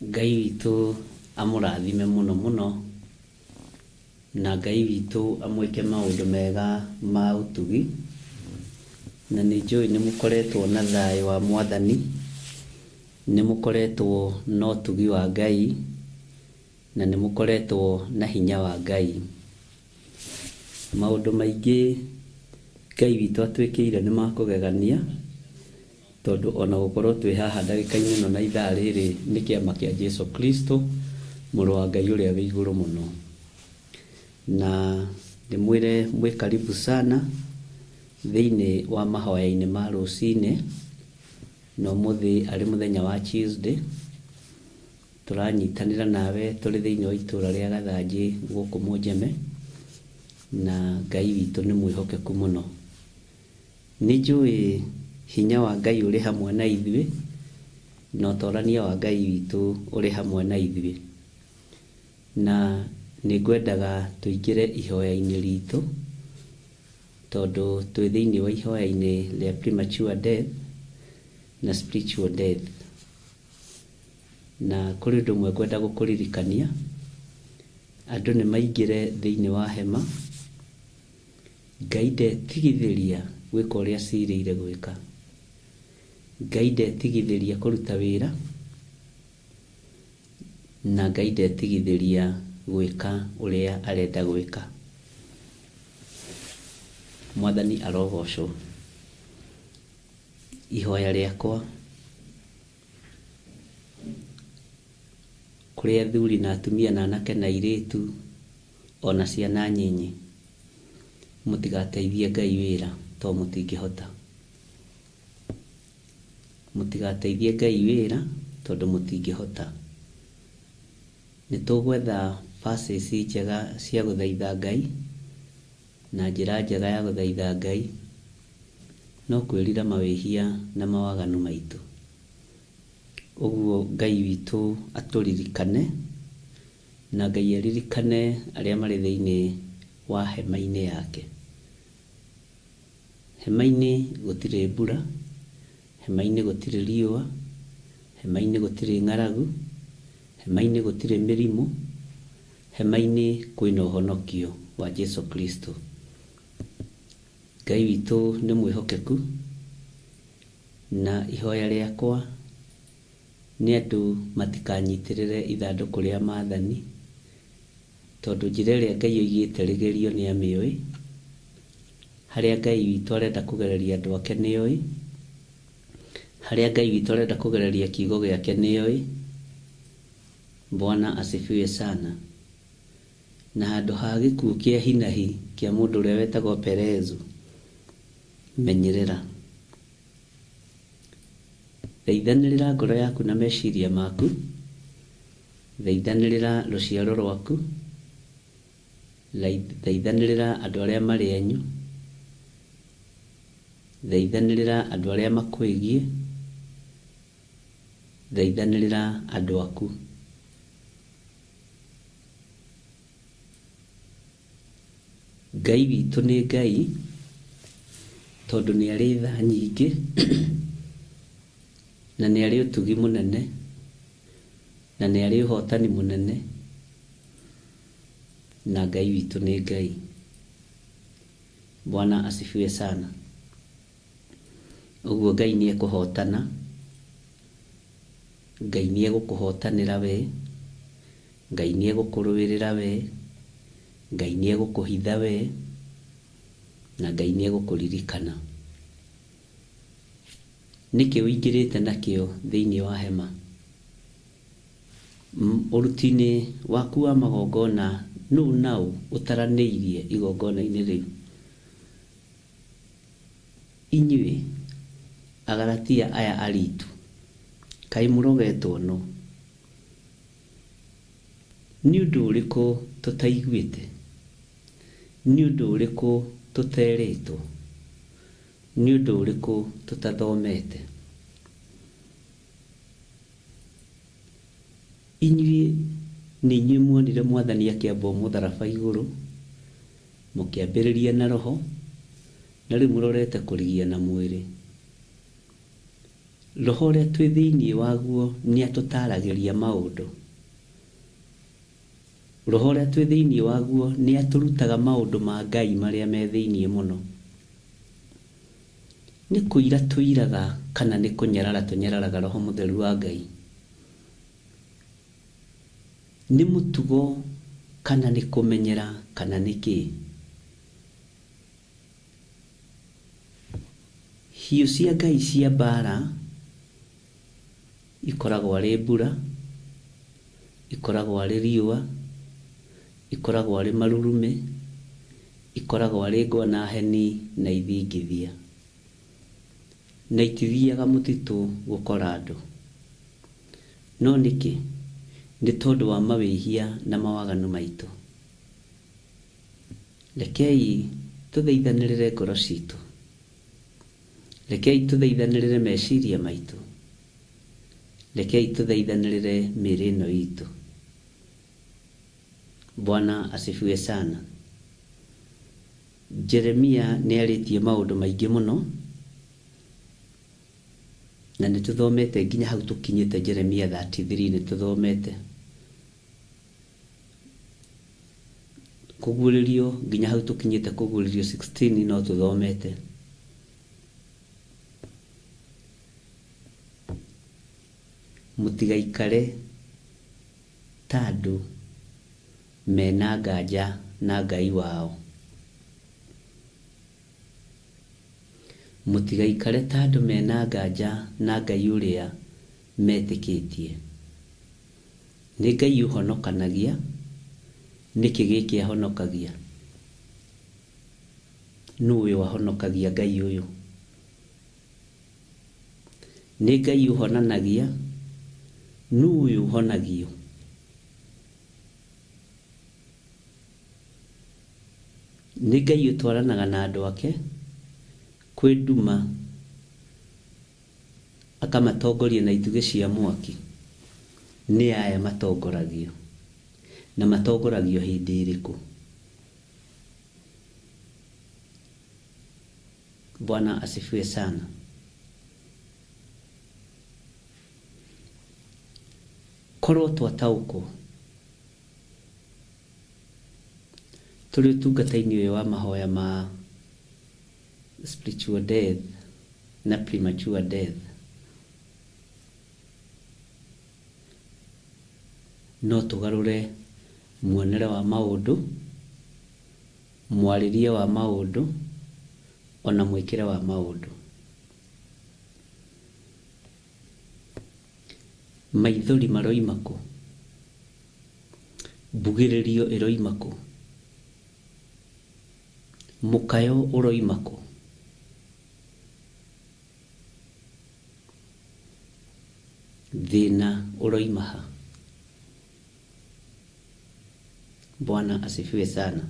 Ngai witũ amũrathime mũno mũno, na Ngai witũ amwĩke maũndũ mega ma ũtugi, na nĩ njũĩ nĩ mũkoretwo na thayũ wa Mwathani, nĩ mũkoretwo na ũtugi wa Ngai, na nĩ mũkoretwo na hinya wa Ngai. Maũndũ maingĩ Ngai witũ atwĩkĩire nĩ makũgegania, tondũ ona gũkorwo twĩ haha ndagĩka-inĩ ĩno na ithaa rĩrĩ nĩ kĩama kĩa Jesũ Kristo, mũrũ wa Ngai ũrĩa wĩ igũrũ mũno. Na ndĩmwĩre mwĩ karibu sana thĩinĩ wa mahoya-inĩ ma rũcinĩ, na ũmũthĩ arĩ mũthenya wa Tuesday. Tũranyitanĩra nawe tũrĩ thĩinĩ wa itũũra rĩa Gathanjĩ gũkũ Mũnjeme, na Ngai witũ nĩ mwĩhokeku mũno. Nĩ njũĩ hinya wa Ngai ũrĩ hamwe na ithuĩ, na ũtorania wa Ngai witũ ũrĩ hamwe na ithuĩ. Na nĩ ngwendaga tũingĩre ihoya-inĩ ritũ, tondũ twĩ thĩinĩ wa ihoya-inĩ rĩa premature death na spiritual death. Na kũrĩ ũndũ ũmwe ngwenda gũkũririkania, andũ nĩ maingĩre thĩinĩ wa hema, Ngai ndetigithĩria gwĩka ũrĩa cirĩire gwĩka. Ngai ndetigithĩria kũruta wĩra, na Ngai ndetigithĩria gwĩka ũrĩa arenda gwĩka. Mwathani arogocwo. Ihoya rĩakwa kũrĩ athuri na atumia na anake na airĩtu ona ciana nyinyi, mũtigateithie Ngai wĩra to mũtingĩhota. Mũtigateithie Ngai wĩra tondũ mũtingĩhota. Nĩ tũgwetha verses njega cia gũthaitha Ngai, na njĩra njega ya gũthaitha Ngai no kwĩrira mawĩhia na mawaganu maitũ. Ũguo Ngai witũ atũririkane, na Ngai aririkane arĩa marĩ thĩinĩ wa hema-inĩ yake. Hema-inĩ gũtirĩ mbura, hema-inĩ gũtirĩ riũa, hema-inĩ gũtirĩ ng'aragu, hema-inĩ gũtirĩ mĩrimũ, hema-inĩ kwĩna ũhonokio wa Jesũ Kristo. Ngai witũ nĩ mwĩhokeku, na ihoya rĩakwa nĩ andũ matikanyitĩrĩre ithandũkũ rĩa maathani, tondũ njĩra ĩrĩa Ngai oigĩte rĩgerio nĩ amĩũĩ. Harĩa Ngai witũ arenda kũgereria andũ ake nĩoĩ, harĩa Ngai witũ arenda kũgereria kiugo gĩake nĩoĩ. Bwana asifiwe sana. Na handũ ha gĩkuũ kĩa hinahi kĩa mũndũ ũrĩa wetagwo Perezu, menyerera. Thaithanĩrĩra ngoro yaku na meciria maku, thaithanĩrĩra rũciaro rwaku, thaithanĩrĩra andũ arĩa marĩ enyu, thaithanĩrĩra andũ arĩa makwĩgiĩ, thaithanĩrĩra andũ aku. Ngai witũ nĩ Ngai tondũ nĩ arĩ tha nyingĩ na nĩ arĩ ũtugi mũnene, na nĩ arĩ ũhotani mũnene, na Ngai witũ nĩ Ngai. Bwana asifiwe sana. Ũguo Ngai nĩ ekũhotana, Ngai nĩ egũkũhotanĩra we, Ngai nĩ egũkũrũĩrĩra we, Ngai nĩ egũkũhitha we, na Ngai nĩ egũkũririkana. Nĩkĩ ũingĩrĩte nakĩo thĩinĩ wa hema? Ũruti-inĩ waku wa magongona nũũ naũ ũtaranĩirie igongona-inĩ rĩu? Inyuĩ Agalatia aya aritũ, kaĩ mũrogetwo no? Nĩ ũndũ ũrĩkũ tũtaiguĩte? Nĩ ũndũ ũrĩkũ tũterĩtwo? Nĩ ũndũ ũrĩkũ tũtathomete? Inyuĩ Nĩ inyuĩ muonire Mwathani akĩamba mũtharaba igũrũ, mũkĩambĩrĩria na roho, na rĩu mũrorete kũrigia na mwĩrĩ. Roho ũrĩa twĩ thĩinĩ waguo nĩ atũtaragĩria maũndũ. Roho ũrĩa twĩ thĩinĩ waguo nĩ atũrutaga maũndũ ma Ngai marĩa me thĩinĩ mũno. Nĩ kũira tũiraga kana nĩ kũnyarara tũnyararaga Roho Mũtheru wa Ngai. Nĩ mũtugo kana nĩ kũmenyera kana nĩ kĩ? Hiũ cia Ngai cia mbara ikoragwo arĩ mbura, ikoragwo arĩ riũa, ikoragwo arĩ marurume, ikoragwo arĩ ngwa na heni na ithingithia, na itithiaga mũtitũ gũkora andũ. No nĩkĩ? Nĩ tondũ wa mawĩhia na mawaganu maitũ. Rekei tũthaithanĩrĩre ngoro citũ. Rekei tũthaithanĩrĩre meciria maitũ. Rekei tũthaithanĩrĩre mĩĩrĩ ĩno itũ. Bwana asifiwe sana. Jeremia nĩ arĩtie maũndũ maingĩ mũno, na nĩ tũthomete nginya hau tũkinyĩte Jeremia 33 nĩ tũthomete. Kũguũrĩrio nginya hau tũkinyĩte kũguũrĩrio 16 no tũthomete. Mũtigaikare ta andũ mena nganja na Ngai wao. Mũtigaikare ta andũ mena nganja na Ngai ũrĩa metĩkĩtie. Nĩ Ngai ũhonokanagia, nĩkĩ gĩkĩ ahonokagia? Nũ ũyũ ahonokagia Ngai ũyũ? Nĩ Ngai ũhonanagia, nũ ũyũ ũhonagio? Nĩ Ngai ũtwaranaga na andũ ake kwĩ nduma, akamatongoria na itugĩ cia mwaki. Nĩ aya matongoragio, na matongoragio hĩndĩ ĩrĩkũ? Bwana asifiwe sana. Korwo twataũkwo tũrĩ ũtungata-inĩ ũyũ wa mahoya ma spiritual death na premature death, no tũgarũre muonere wa maũndũ, mwarĩrie wa maũndũ, ona mwĩkĩre wa maũndũ. Maithori maroima kũ? Mbugĩrĩrio ĩroima kũ? Mũkayo ũroima kũ? Thĩna ũroima ha? Bwana asifiwe sana.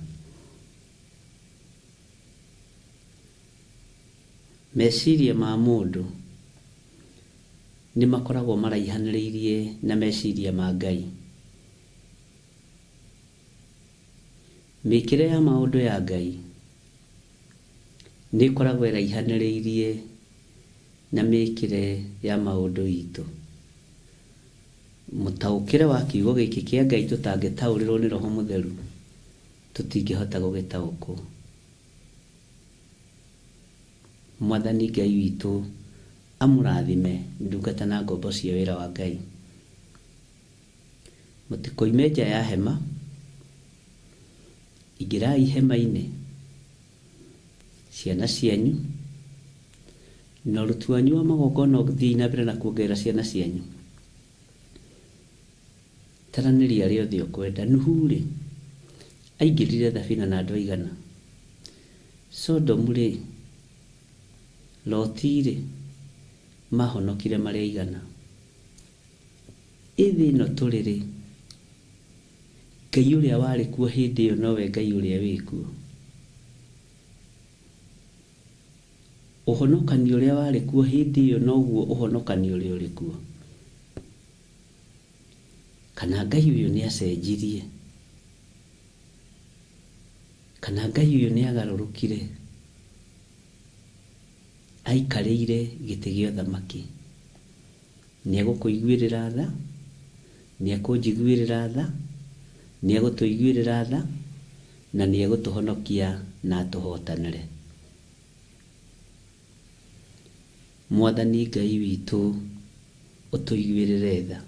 Meciria ma mũndũ nĩ makoragwo maraihanĩrĩirie na meciria ma Ngai. Mĩkĩre ya maũndũ ya Ngai nĩ koragwo ĩraihanĩrĩirie na mĩkĩre ya maũndũ itũ. Mũtaũkĩre wa kiugo gĩkĩ kĩa Ngai tũtangĩtaũrĩrwo nĩ Roho Mũtheru, tũtingĩhota gũgĩtaũkwo. Mwathani Ngai witũ amũrathime ndungata na ngombo cia wĩra wa Ngai. Mũtikoime nja ya hema, ingĩrai hema-inĩ ciana cianyu, na ũruti wanyu wa magongona ũgĩthiĩ na mbere na kuongerera ciana cianyu. Taranĩria arĩa othe ũkwenda. Nuhu-rĩ aingĩrire thabina na andũ aigana? Sodomu-rĩ, Loti-rĩ mahonokire marĩ aigana? Ĩthĩ ĩno tũrĩ-rĩ, Ngai ũrĩa warĩ kuo hĩndĩ ĩyo nowe Ngai ũrĩa wĩ kuo. Ũhonokani ũrĩa warĩ kuo hĩndĩ ĩyo noguo ũhonokani ũrĩa ũrĩ kuo. kana Ngai uyu ni acenjirie, kana Ngai uyu ni agarurukire aikarĩire gĩtĩ gĩa ũthamaki. Nĩ egũkũiguĩrĩra tha, nĩ ekũnjiguĩrĩra tha, nĩ egũtũiguĩrĩra tha, na nĩ egũtũhonokia na atũhotanĩre. Mwathani Ngai witũ ũtũiguĩrĩre tha.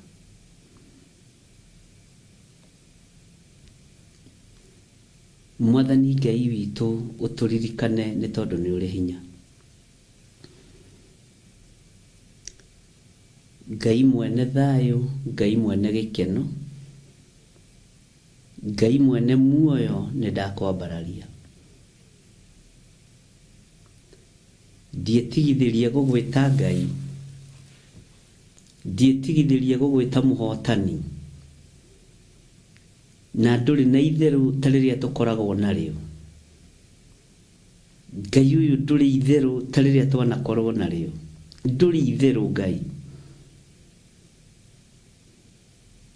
Mwathani Ngai witũ ũtũririkane nĩ tondũ nĩ ũrĩ hinya. Ngai mwene thayũ, Ngai mwene gĩkeno, Ngai mwene muoyo, nĩ ndakwambararia. Ndiĩtigithĩria gũgwĩta Ngai, ndiĩtigithĩria gũgwĩta mũhotani, na ndũrĩ na itherũ ta rĩrĩa tũkoragwo narĩo. Ngai ũyũ ndũrĩ itherũ ta rĩrĩa twanakorwo narĩo. Ndũrĩ itherũ Ngai.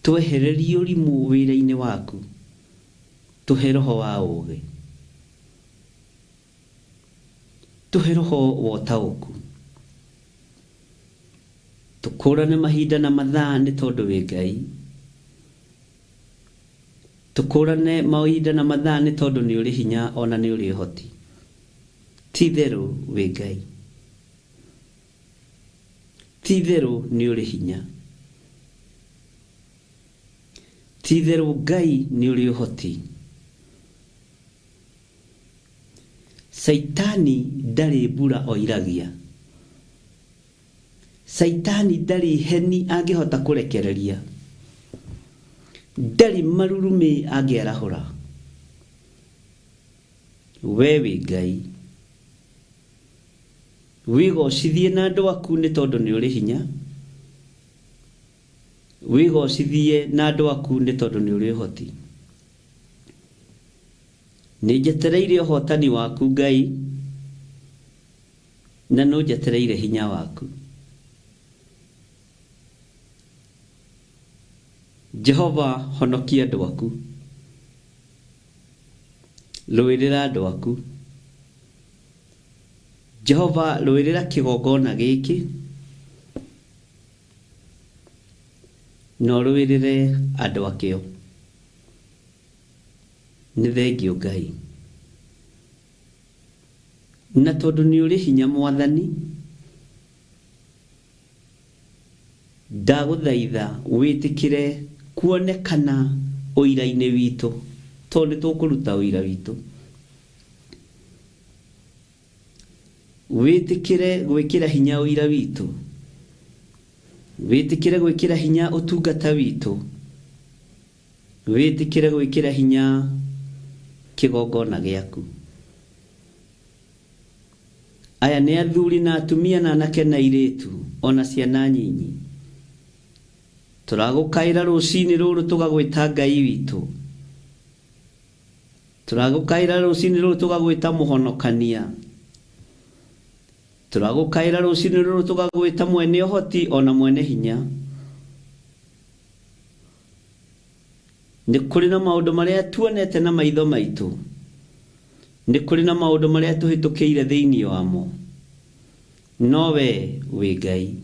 Twehererie ũrimũ wĩra-inĩ waku, tũhe roho wa ũũgĩ, tũhe roho wa ũtaũku, tũkũrane mahinda na mathaa nĩ tondũ wĩ Ngai, tũkũrane mahinda na mathaa nĩ tondũ nĩ ũrĩ hinya ona nĩ ũrĩ ũhoti. Ti itherũ wĩ Ngai, ti itherũ nĩ ũrĩ hinya, ti itherũ Ngai nĩ ũrĩ ũhoti. Saitani ndarĩ mbura oiragia, Saitani ndarĩ heni angĩhota kũrekereria, ndarĩ marurumĩ angĩarahũra. We wĩ Ngai, wĩgocithie na andũ aku nĩ tondũ nĩ ũrĩ hinya, wĩgocithie na andũ aku nĩ tondũ nĩ ũrĩ ũhoti. Nĩ njetereire ũhotani waku Ngai, na no njetereire hinya waku. Jehova, honokia andũ aku, rũĩrĩra andũ aku. Jehova, rũĩrĩra kĩgongona gĩkĩ, no rũĩrĩre andũ akĩo. Nĩ thengio Ngai, na tondũ nĩ ũrĩ hinya Mwathani, ndagũthaitha wĩtĩkĩre kuonekana ũira-inĩ witũ, tondũ nĩ tũkũruta ũira witũ. Wĩtĩkĩre gwĩkĩra hinya ũira witũ, wĩtĩkĩre gwĩkĩra hinya ũtungata witũ, wĩtĩkĩre gwĩkĩra hinya kĩgongona gĩaku. Aya nĩ athuri na atumia na anake na airĩtu ona ciana nyinyi, tũragũkaĩra rũcinĩ rũrũ tũgagwĩta Ngai witũ, tũragũkaĩra rũcinĩ rũrũ tũgagwĩta mũhonokania, tũragũkaĩra rũcinĩ rũrũ tũgagwĩta mwene ũhoti ona mwene hinya. Nĩ kũrĩ na maũndũ marĩa tuonete na maitho maitũ, nĩ kũrĩ na maũndũ marĩa tũhĩtũkĩire thĩinĩ wamo, no we wĩ Ngai.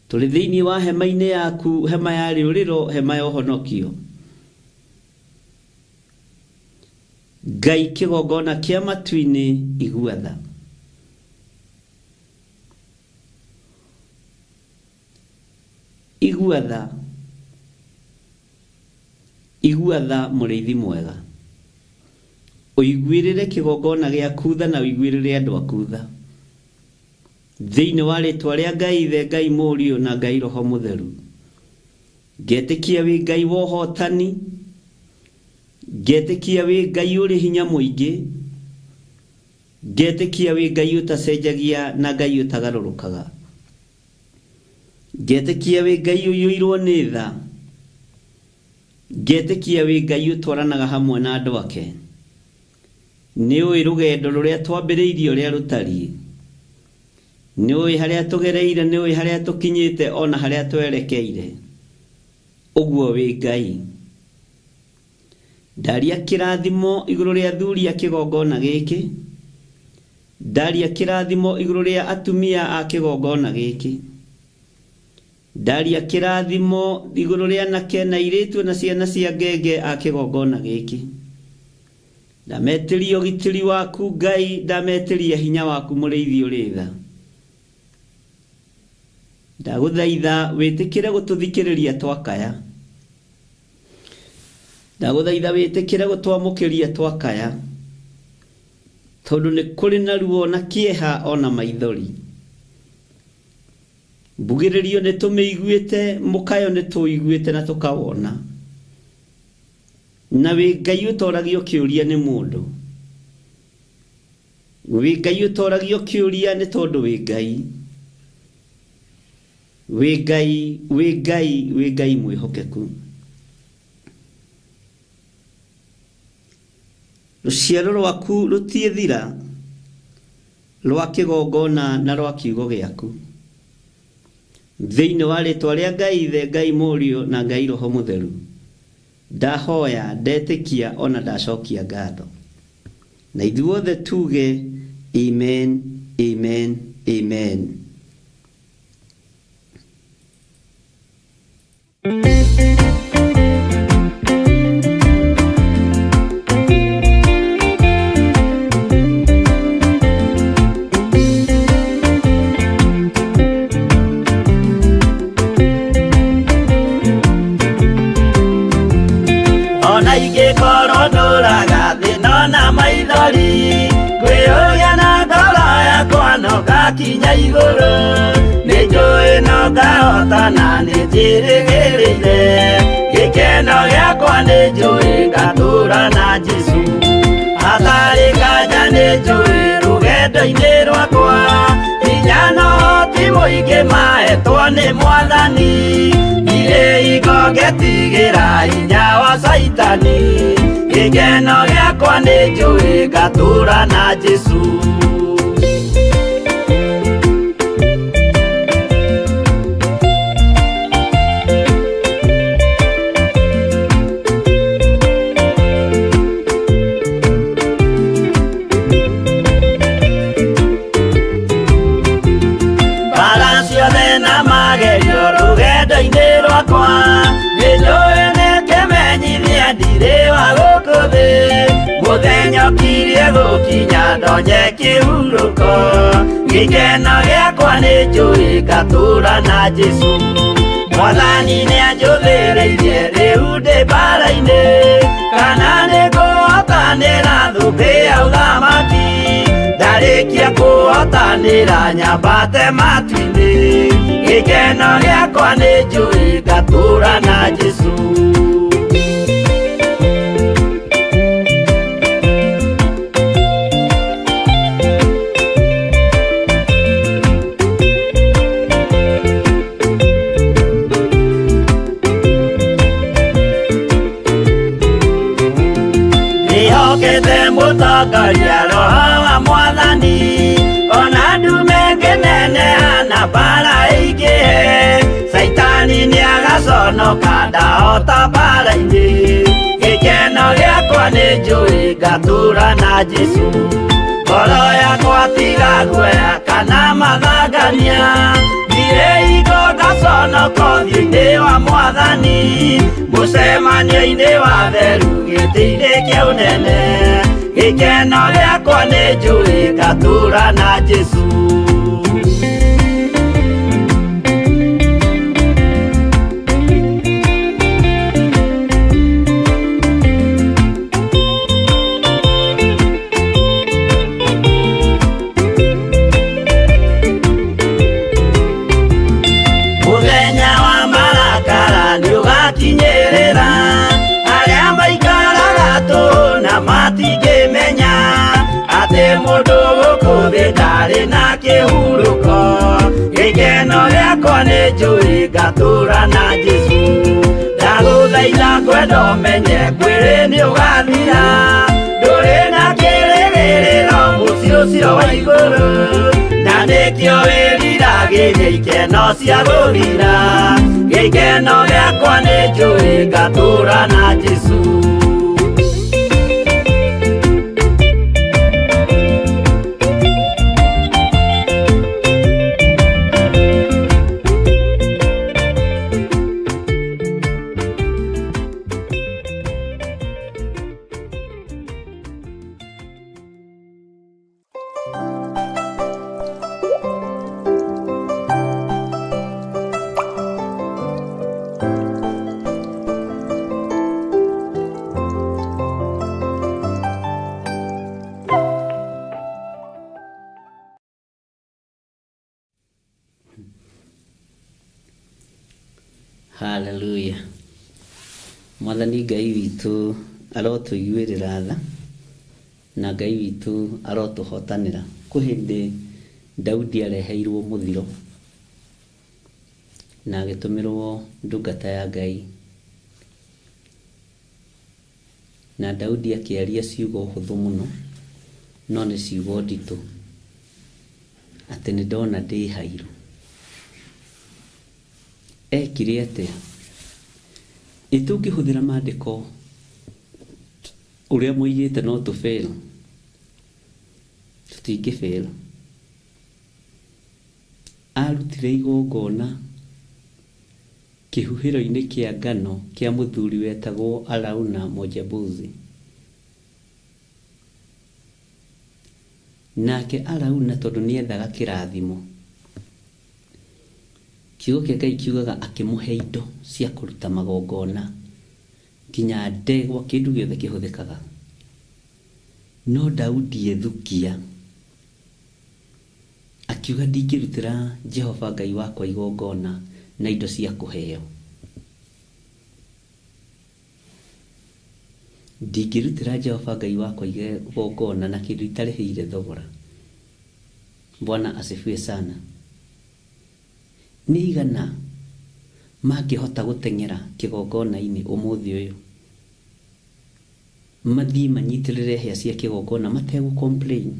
Tũrĩ thĩinĩ wa hema-inĩ yaku, hema ya rĩũrĩro, hema ya ũhonokio. Ngai kĩgongona kĩa matu-inĩ, igua tha. Igua tha, igua tha mũrĩithi mwega. Ũiguĩrĩre kĩgongona gĩaku tha na ũiguĩrĩre andũ aku tha. Thĩinĩ wa rĩtwa rĩa Ngai Ithe, Ngai Mũriũ na Ngai Roho Mũtheru, ngetĩkia wĩ Ngai wa ũhotani, ngetĩkia wĩ Ngai ũrĩ hinya mũingĩ, ngetĩkia wĩ Ngai ũtacenjagia na Ngai ũtagarũrũkaga, ngetĩkia wĩ Ngai ũiyũirwo nĩ tha, ngetĩkia wĩ Ngai ũtwaranaga hamwe na andũ ake. Nĩ ũĩ rũgendo rũrĩa twambĩrĩirie ũrĩa rũtariĩ, Niwe haria tugereire, niwe haria tukinyite, ona haria twerekeire. Uguo wi Ngai. Ndaria kirathimo iguru ria athuri a kigongona giki. Ndaria kirathimo iguru ria atumia a kigongona giki. Ndaria kirathimo iguru ria anake na airitu na ciana cia ngenge a kigongona giki. Ndametiria ũgitĩri waku Ngai, ndametiria hinya waku mũrĩithi ũrĩ tha. Ndagũthaitha wĩtĩkĩre gũtũthikĩrĩria twakaya. Ndagũthaitha wĩtĩkĩre gũtwamũkĩria twakaya. Tondũ nĩ kũrĩ na ruo na kĩeha ona maithori. Mbugĩrĩrio nĩ tũmĩiguĩte, mũkayo nĩ tũiguĩte na tũkawona. Na wĩ Ngai ũtoragio kĩũria nĩ mũndũ. Wĩ Ngai ũtoragio kĩũria nĩ tondũ wĩ Ngai. Wĩ Ngai, wĩ Ngai, wĩ Ngai mwĩhokeku. Rũciaro rwaku rũtiĩthira rwa kĩgongona na rwa kiugo gĩaku. Thĩinĩ wa rĩtwa rĩa Ngai Ithe, Ngai Mũriũ na Ngai Roho Mũtheru, ndahoya, ndetĩkia ona ndacokia ngatho. Na ithuothe tuge amen, amen, amen. Kinya iguru nĩnjũĩ no ngahotana, nĩnjĩrĩgĩrĩire gĩkeno gĩakwa, nĩnjũĩ ngatũũra na Jesũ. Hatarĩ nganja nĩnjũĩ rũgendo-inĩ rwakwa, hinya na ũhoti mũingĩ mahetwo nĩ Mwathani. Irĩ hingo ngetigĩra hinya wa Saitani, gĩkeno gĩakwa nĩnjũĩ ngatũũra na Jesũ. Mũthenya ũkirie gũkinya ndonye kĩhurũko, gĩkeno gĩakwa nĩnjũĩ ngatũũra na Jesũ. Mwathani nĩanjũthĩrĩirie rĩu ndĩ mbara-inĩ, kana nĩngũhotanĩra thũmbĩ ya ũthamaki. Ndarĩkia kũhotanĩra nyambate matu-inĩ, gĩkeno gĩakwa nĩnjũĩ ngatũũra na Jesũ. Mũtongoria Roho wa Mwathani, ona ndume ngĩneneana mbara ĩingĩhe, Saitani nĩagaconoka ndahota mbara-inĩ. Gĩkeno gĩakwa nĩnjũĩ ngatũũra na Jesũ. Ngoro yakwa tiga guoya kana mathangania, thire hingo ngaconoka ũthiũ-inĩ wa Mwathani. Mũcemanio-inĩ wa theru gĩtĩ-inĩ kĩa ũnene, gĩkeno gĩakwa nĩnjũĩ ngatũũra na Jesũ. Mũthenya wa marakara nĩũgakinyĩrĩra, arĩa maikaraga tũhũ na matingĩmenya atĩ mũndũ gũkũ thĩ ndarĩ na kĩhurũko. Gĩkeno gĩakwa nĩnjũĩ ngatũũra na Jesũ. Ndagũthaitha ngwenda ũmenye kwĩrĩ nĩũgathira, ndũrĩ na kĩrĩgĩrĩro mũciĩ ũcio wa igũrũ, na nĩ nĩkĩo wĩriragĩria ikeno cia gũthira. Gĩkeno gĩakwa nĩ njũĩ ngatũũra na Jesũ. Hallelujah. Mwathani Ngai witũ arotũiguĩrĩra tha na Ngai witũ arotũhotanĩra. Kwĩ hĩndĩ Daudi areheirwo mũthiro na agĩtũmĩrwo ndungata ya Ngai, na Daudi akĩaria ciugo hũthũ mũno no nĩ ciugo nditũ, atĩ nĩ ndona ndĩ hairu. Ekire atĩa? Tũngĩhũthĩra maandĩko ũrĩa moigĩte no tũfail, tũtingĩfail. Arutire igongona kĩhuhĩro-inĩ kĩa ngano kĩa mũthuri wetagwo Arauna Mojabuzi. Nake Arauna tondũ nĩethaga kĩrathimo, kiugo kĩa Ngai kiugaga akĩmũhe indo cia kũruta magongona nginya ndegwa, kĩndũ gĩothe kĩhũthĩkaga. No Daudi ethukia akiuga ndingĩrutĩra Jehova Ngai wakwa igongona na indo cia kũheo. Ndingĩrutĩra Jehova Ngai wakwa igongona na kĩndũ itarĩhĩire thogora. Bwana asifiwe sana. Nĩ igana mangĩhota gũteng'era kĩgongona-inĩ ũmũthĩ ũyũ, mathiĩ manyitĩrĩre hĩa cia kĩgongona mategũ complain?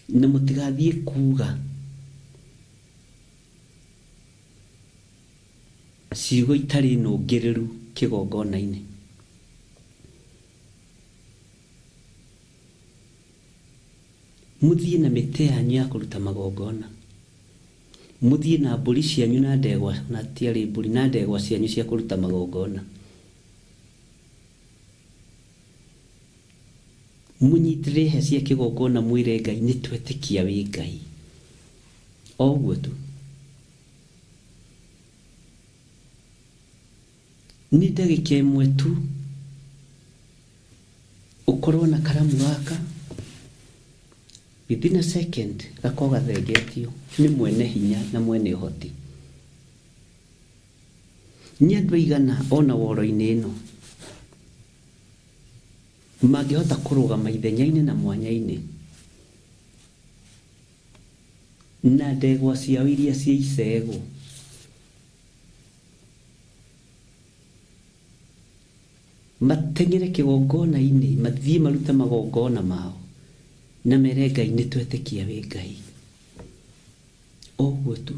Na mũtigathiĩ kuuga ciugo itarĩ nũngĩrĩru kĩgongona-inĩ. Mũthiĩ na mĩtĩ yanyu ya kũruta magongona, mũthiĩ na mbũri cianyu na ndegwa, na tiarĩ mbũri, na ndegwa cianyu cia kũruta magongona, mũnyitĩrĩre hĩa cia kĩgongona mwĩre Ngai nĩ twetĩkia wĩ Ngai. O ũguo tu. Nĩ ndagĩka ĩmwe tu ũkorwo na karamu gaka, within a second gako gathengetio nĩ mwene hinya na mwene ũhoti. Nĩ andũ aigana ona woro-inĩ ĩno mangĩhota kũrũgama ithenya-inĩ na mwanya-inĩ na ndegwa ciao iria cia icegũ, mateng'ere kĩgongona-inĩ, mathiĩ marute magongona mao na mere Ngai nĩ twetĩkia wĩ Ngai. Ũguo tu.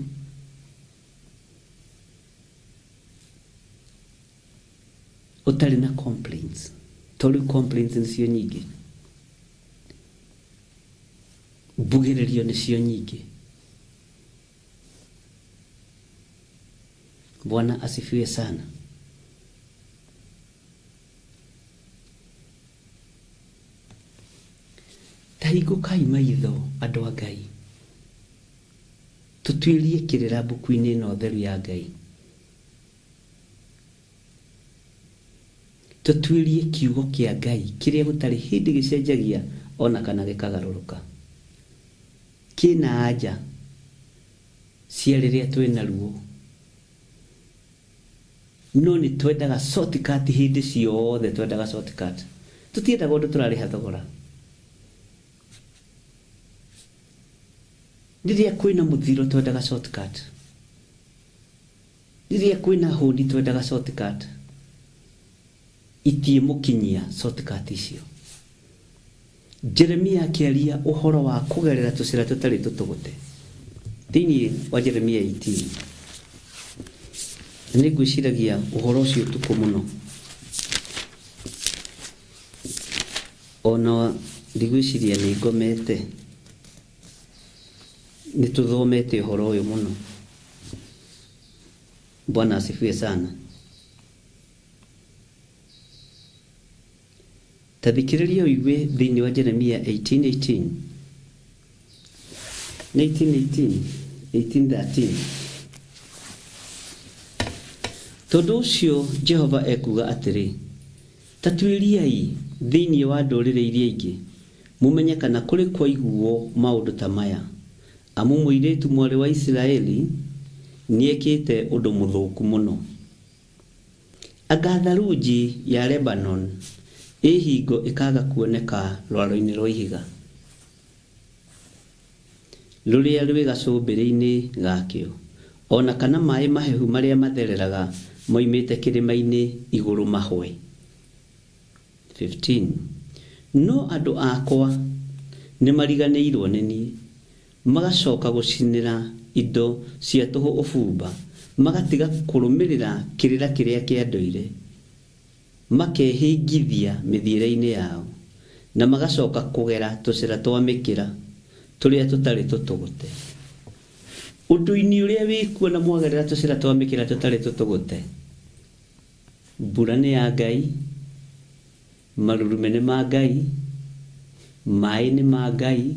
Ũtarĩ na complaints, tondũ complaints nĩcio nyingĩ, mbugĩrĩrio nĩcio nyingĩ. Bwana asifiwe sana. Tahingũkai maitho andũ a Ngai, tũtuĩrie kĩrĩra mbuku-inĩ ĩno theru ya Ngai, tũtuĩrie kiugo kĩa Ngai kĩrĩa gũtarĩ hĩndĩ gĩcenjagia ona kana gĩkagarũrũka. Kĩna anja cia rĩrĩa twĩna ruo, no nĩ twendaga shortcut hĩndĩ ciothe, twendaga shortcut. Tũtiendaga ũndũ tũrarĩha thogora. Rĩrĩa kwĩna mũthiro twendaga shortcut, rĩrĩa kwĩna hũni twendaga shortcut. Itiĩmũkinyia shortcut icio. Jeremia akiaria uhoro wa kugerera tucira tutari tutugote thini wa Jeremia 18 ni gwiciragia uhoro ucio tuku muno ona ndigwiciria ni ngomete ni tuthomete uhoro uyu muno. Bwana asifiwe sana. Tathikiriria uigue thini wa Jeremia 18:18 18:13 tondu ucio Jehova ekuga atiri tatuiriai thini wa ndurire iria ingi mumenye kana kuri kwa iguo maundu ta maya amu muiritu mwari wa Israeli niekite undu muthuku muno. Agatharuji ya Lebanon ihingo ikaga kuoneka rwaro-ini rwa ihiga ruria rwi gacumbiri-ini gakio ona kana mai mahehu maria mathereraga moimite kirima-ini iguru mahwe. 15 no andu akwa ni mariganirwo nini magacoka gucinira indo cia tuhu ubumba magatiga kurumirira kirira kiria kia ndoire makehingithia mithiire-ini yao na magacoka kugera tucira twa mikira turia tutari tutugote. Undu-ini uria wikuo na mwagerera tucira twa mikira tutari tutugote mbura ni ya Ngai, marurume ni ma Ngai, mai ni ma Ngai,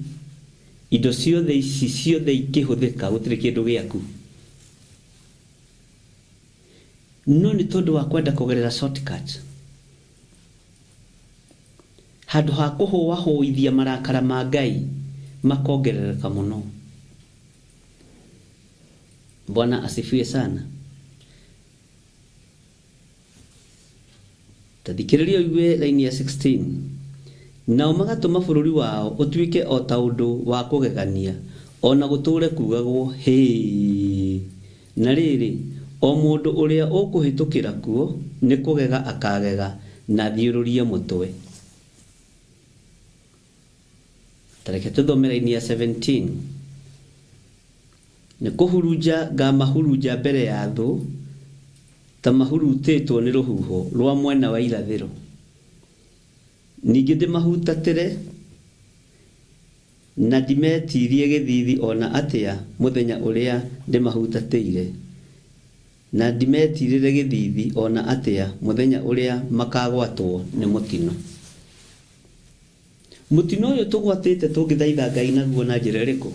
indo ciothe ici ciothe ikihuthika gutiri kindu giaku. No ni tondu wa kwenda kugerera shortcut handu ha kuhuithia marakara ma Ngai makongerereka muno. Bwana asifiwe sana. Tathikiriria uigue laini ya 16 nao magatuma bururi wao utuike o ta undu wa kugegania ona guture kugagwo he na riri o mundu uria ukuhitukira kuo ni kugega akagega na thiururia mutwe. Tareke tuthome laini ya 17 ni kuhuruja ngamahuruja mbere ya thu ta mahurutitwo ni ruhuho rwa mwena wa irathiro ningi ndimahutatire na ndimetirie githithi ona atia muthenya uria ndimahutatire na ndimetirire githithi ona atia muthenya uria makagwatwo ni mutino. Mutino uyu tugwatite tungithaitha Ngai naguo na njira iriku?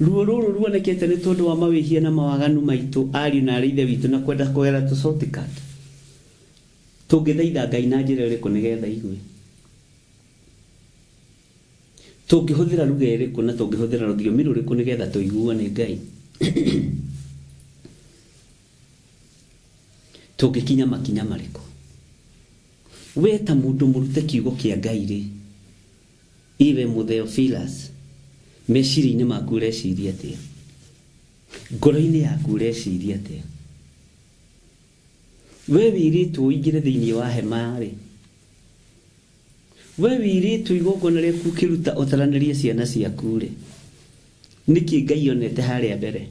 Ruo ruru ruonekete ni tondu wa mawihia na mawaganu maitu ariu na arithe witu na kwenda kugera tu shortcut. Tungithaitha Ngai na njira iriku nigetha igue? Tungihuthira lugha iriku na tungihuthira rũthiomi rũriku nigetha tuiguane Ngai? Tungikinya makinya mariku? We ta mundu murute kiugo kia Ngai ri iwe Mutheophilus meciri-ini maku ureciria atia? Ngoro-ini yaku ureciria atia? We wiritu uingire thiini wa hema ri we wiritu igongona riaku kiruta utaranirie ciana ciaku ri niki Ngai onete haria mbere?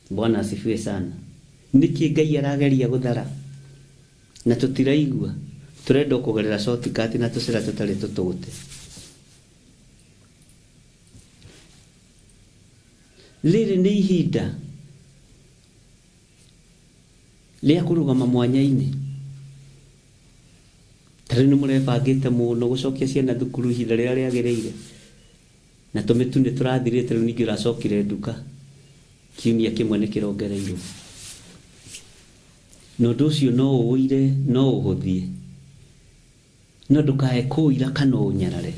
Bwana asifiwe sana. Niki Ngai arageria guthara na tutiraigua? Turenda kugerera shortcut na tucira tutari tutugote. Riri ni ihinda ria kurugama mwanya-ini. Tari ni murebangite muno gucokia ciana thukuru ihinda riria riagiriire na tumitu ni turathirite riu ningi uracokire nduka kiumia kimwe ni kirongereirwo. No ndu ucio no uire no uhuthie no ndukae kuira kana unyarare.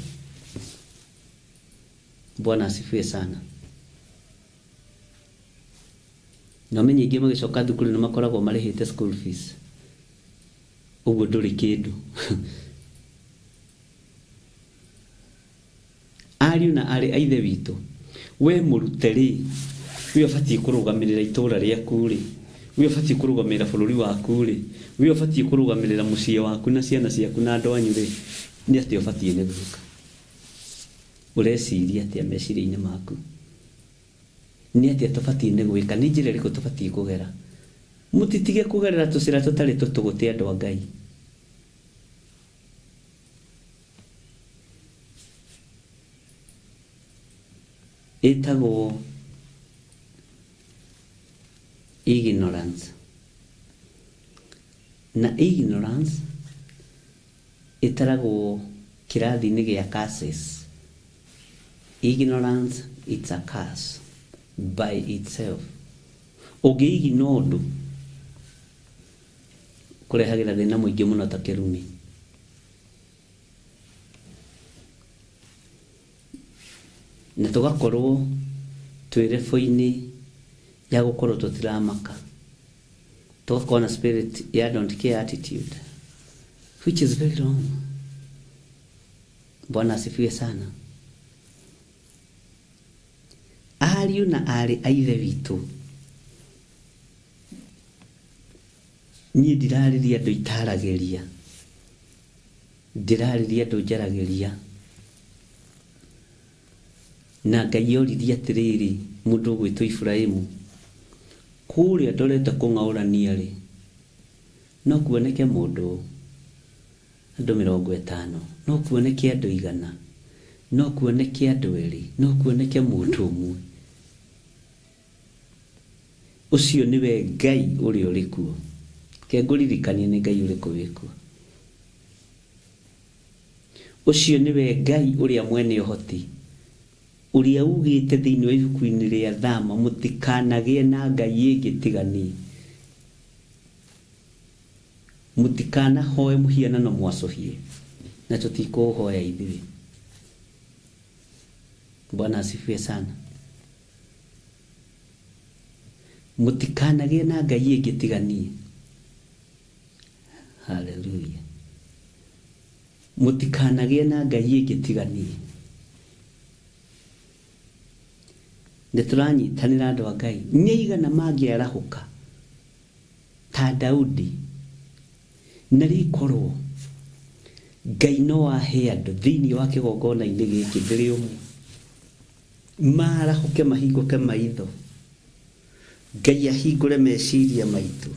Bwana asifiwe sana. Na menye ingi magicoka thukuru ni makoragwo marihite school fees uguo nduri kindu. Ariu na ari aithe witu we murute ri we abati kurugamirira itura riaku ri we obati kurugamira bururi waku ri we obati kurugamirira muciĩ waku na ciana ciaku na andũ anyu ri ni ati obati ne guka ureciria ati meciria-inĩ maku ni ati tubati ne gwika ni njĩra ĩrĩkũ tubati kugera mutitige kugerera tucira tutari tutugutia andũ a Ngai ĩtagwo ignorance na ignorance itaragwo kirathi-inĩ gĩa curses. Ignorance, it's a curse by itself. Ũngĩigina ũndũ kũrehagĩra thĩna mũingĩ mũno ta kĩrumi. Na tũgakorwo twĩ level-inĩ ya gũkorwo tũtiramaka. Tugakorwo na spirit ya don't care attitude, which is very wrong. Bwana asifiwe sana. Ariũ na arĩ a ithe witũ, niĩ ndirarĩria andũ itaragĩria, ndirarĩria andũ njaragĩria. Na Ngai oririe atĩrĩrĩ mũndũ ũgwĩtwo Ibrahimu kũrĩa ndorete kũng'aũrania rĩ no kuoneke mũndũ andũ 50, no kuoneke andũ 100, no kuoneke andũ 2, no kuoneke mũndũ ũmwe. Ucio niwe Ngai ũrĩa ũrĩ kuo. Ke ngũririkanie nĩ Ngai ũrĩkũ wĩ kuo. Ucio niwe Ngai ũrĩa mwene ũhoti, ũrĩa ugĩte thĩinĩ wa ibuku-inĩ rĩa Thama mũtikanagĩe na ngai ĩngĩ tigani, mũtikanahoe mũhianano mwacũhie, na tũtikũũhoya ithuĩ. Bwana asifiwe sana. Mũtikanagĩe na ngai ĩngĩ tigani. Hallelujah. Mũtikanagĩe na ngai ĩngĩ tigani. Nĩtũranyitanĩra andũ a Ngai. Nĩ igana mangĩarahũka ta Daudi na rĩkorwo Ngai no ahe andũ thĩinĩ wa kĩgongona-inĩ gĩkĩ ndĩrĩ ũmwe marahũke mahingũke maitho, Ngai ahingũre meciria maitũ,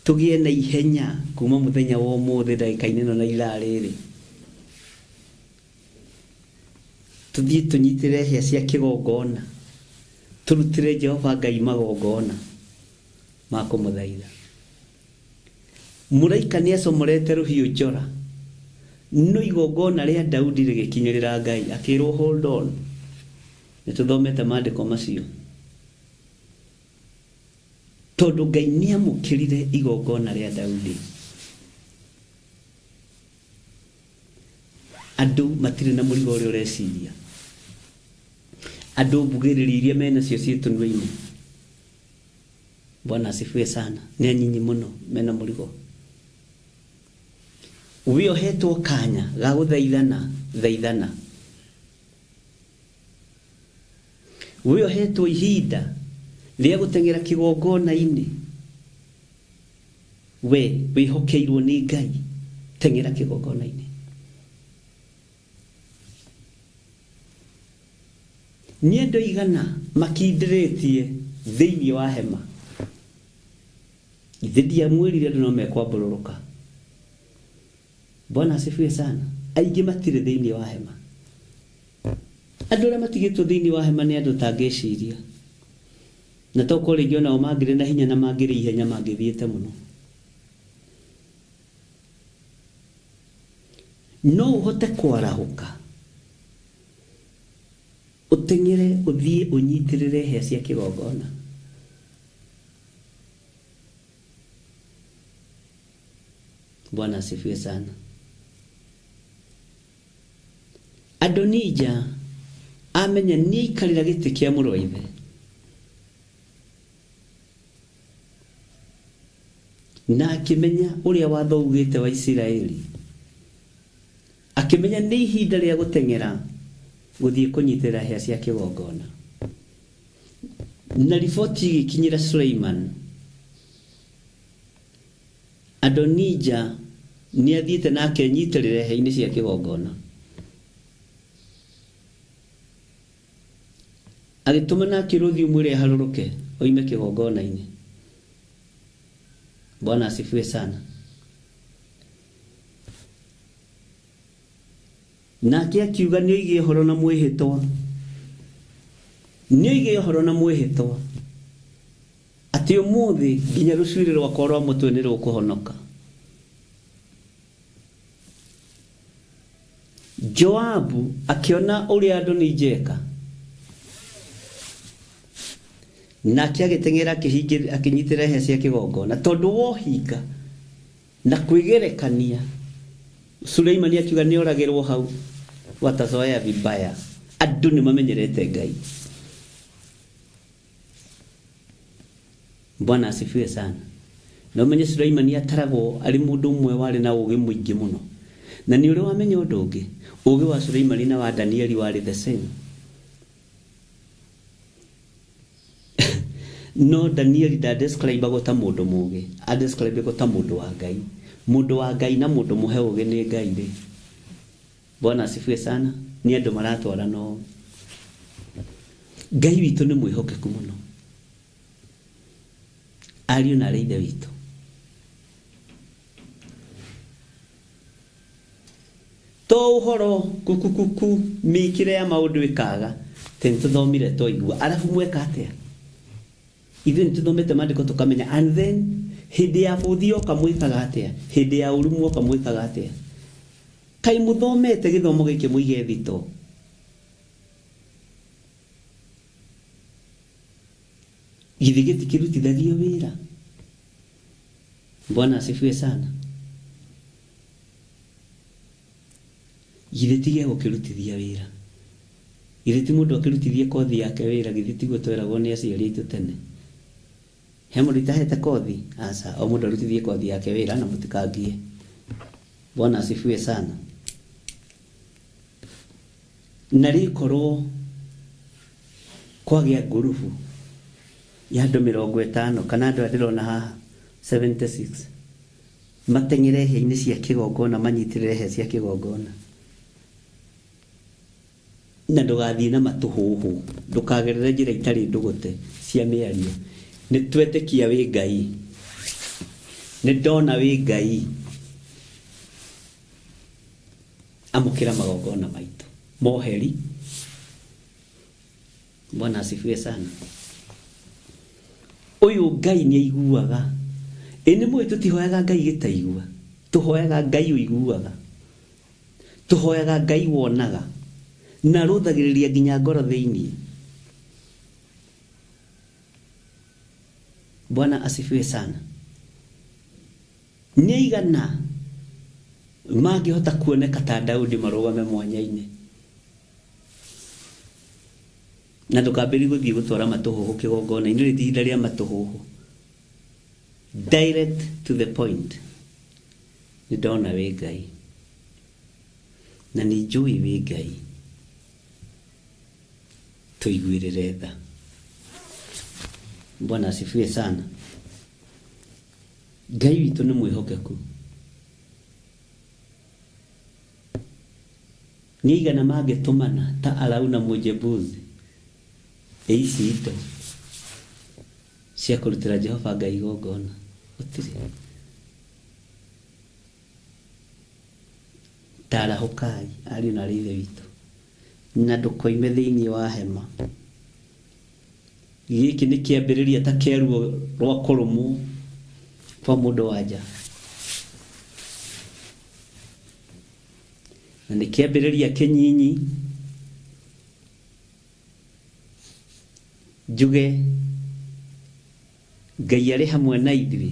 tũgĩe na ihenya kuma mũthenya wa ũmũthĩ ndagĩka-inĩ ĩno na ira rĩrĩ, tuthiĩ tũnyitĩre hĩa cia kĩgongona, tũrutĩre Jehova Ngai magongona ma kũmũthaitha. Mũraika nĩacomorete rũhiũ njora, no igongona rĩa Daudi rĩgĩkinyĩrĩra Ngai akĩrwo hold on. Nĩtũthomete maandĩko macio tondũ Ngai nĩamũkĩrire igongona rĩa Daudi. Andũ matirĩ na mũrigo ũrĩa ũreciria, andũ mbugĩrĩri iria menacio ciĩtũnua-inĩ. Bwana asifiwe sana. Nĩ anyinyi mũno mena mũrigo. Wĩohetwo kanya ga gũthaithana thaithana, wĩohetwo ihinda rĩa gũteng'era kĩgongona-inĩ, we wĩhokeirwo nĩ Ngai, teng'era kĩgongona-inĩ. Nĩ andũ 100 makindĩrĩtie thĩinĩ wa hema. Ithe ndiamwĩrire andũ no mekwambũrũrũka. Bwana asifiwe sana. Aingĩ matirĩ thĩinĩ wa hema. Andũ arĩa matigĩtwo thĩinĩ wa hema nĩ andũ tangĩciria, na tokorwo rĩngĩ onao mangĩrĩ na hinya na mangĩrĩ ihenya mangĩthiĩte mũno. No ũhote kwarahũka, ũteng'ere ũthiĩ ũnyitĩrĩre hĩa cia kĩgongona. Bwana asifiwe sana. Adonija amenya nĩaikarĩra gĩtĩ kĩa mũrũ wa ithe, na akĩmenya ũrĩa watho ugĩte wa Isiraeli, akĩmenya nĩ ihinda rĩa gũteng'era gũthiĩ kũnyitĩrĩra hĩa cia kĩgongona. Na riboti igĩkinyĩra Suleiman Adonija nĩ athiĩte nake nyitĩrĩre heinĩ cia kĩgongona, agĩtũma na kĩrũthi mwĩre harũrũke oime kĩgongona-inĩ. Bwana asifiwe sana. Nake akiuga nĩoige ũhoro na mwĩhĩtwa, nĩoige ũhoro na mwĩhĩtwa atĩ ũmũthĩ nginya rũcuĩrĩ rwakwa rwa mũtwe nĩ rũkũhonoka. Joabu akiona ũrĩa Adonija eka, nake agĩteng'era akĩnyitĩrĩra hĩa cia kĩgongona, tondũ wohinga na kwĩgerekania. Suleimani akiuga nĩoragĩrwo hau, watazoea vibaya. Andũ nĩ mamenyerete Ngai. Bwana asifiwe sana. Na umenye Suleimani ataragwo arĩ mũndũ ũmwe warĩ na ũũgĩ mũingĩ mũno. Na nĩ ũrĩ wamenya ũndũ ũngĩ, ũũgĩ wa Suleimani na wa Danieli warĩ the same. No Danieli ndadescribe ta mũndũ mũũgĩ, adescribe ta mũndũ wa Ngai. Mũndũ wa Ngai na mũndũ mũhe ũũgĩ nĩ Ngai rĩ. Bwana asifiwe sana. Nĩ andũ maratwara no. Ngai witũ nĩ mwĩhokeku mũno. Ariũ na aithe witũ, to ũhoro kukukuku mĩkĩre ya maũndũ ĩkaga tũthomire twaigua, arabu mweka atĩa? Ithuĩ nĩtũthomete maandĩko tũkamenya, and then hĩndĩ ya bũthi yoka mwĩkaga atĩa? Hĩndĩ ya ũrumu yoka mwĩkaga atĩa? Kaĩ mũthomete gĩthomo gĩkĩ mũige thito? Githĩ gĩtikĩrutithagia wĩra? Bwana asifiwe sana. Githĩ tige gũkĩrutithia wĩra? Githĩ ti mũndũ akĩrutithie kothi yake wĩra? Githĩ tiguo tweragwo nĩ aciari aitũ tene? He mũndũ itahete kothi? Aca, o mũndũ arutithie kothi yake wĩra na mũtikangie. Bwana asifiwe sana. Na rĩkorwo kwagĩa ngurubu ya andũ 50 kana andũ ndĩrona haha 76 mateng'ere hĩa-inĩ cia kĩgongona, manyitĩrĩre hĩa cia kĩgongona, na ndũgathiĩ na matũhũhũ, ndũkagerere njĩra itarĩ ndũgũte cia mĩario. Nĩ twetĩkia wĩ Ngai, nĩ ndona wĩ Ngai, amũkĩra magongona maitũ moheri. Bwana asifiwe sana. Ũyũ Ngai nĩ aiguaga. Nĩ mũĩ tũtihoyaga Ngai gĩtaigua, tũhoyaga Ngai ũiguaga, tũhoyaga Ngai wonaga na rũthagĩrĩria nginya ngoro thĩinĩ. Bwana asifiwe sana. Nĩ aigana mangĩhota kuoneka ta Daudi marũgame mwanya-inĩ, na ndũkambĩrĩrie gũthiĩ gũtwara matũhũhũ kĩgongona-inĩ. Nĩ ihinda rĩa matũhũhũ. Direct to the point. Nĩ ndona wĩ Ngai na nĩ njũĩ wĩ Ngai, tũiguĩrĩre tha. Bwana asifiwe sana. Ngai witũ nĩ mwĩhokeku. Nĩ igana mangĩtũmana ta Arauna Mũjebuzi ici indo cia kũrutĩra Jehova Ngai igongona? Gũtirĩ. Tarahũkai ariũ na aithe witũ, na ndũkoime thĩinĩ wa hema. Gĩkĩ nĩ kĩambĩrĩria ta kĩaruo rwa kũrũmwo kwa mũndũ wa nja, na nĩ kĩambĩrĩria kĩnyinyi. Njuge Ngai arĩ hamwe na ithuĩ,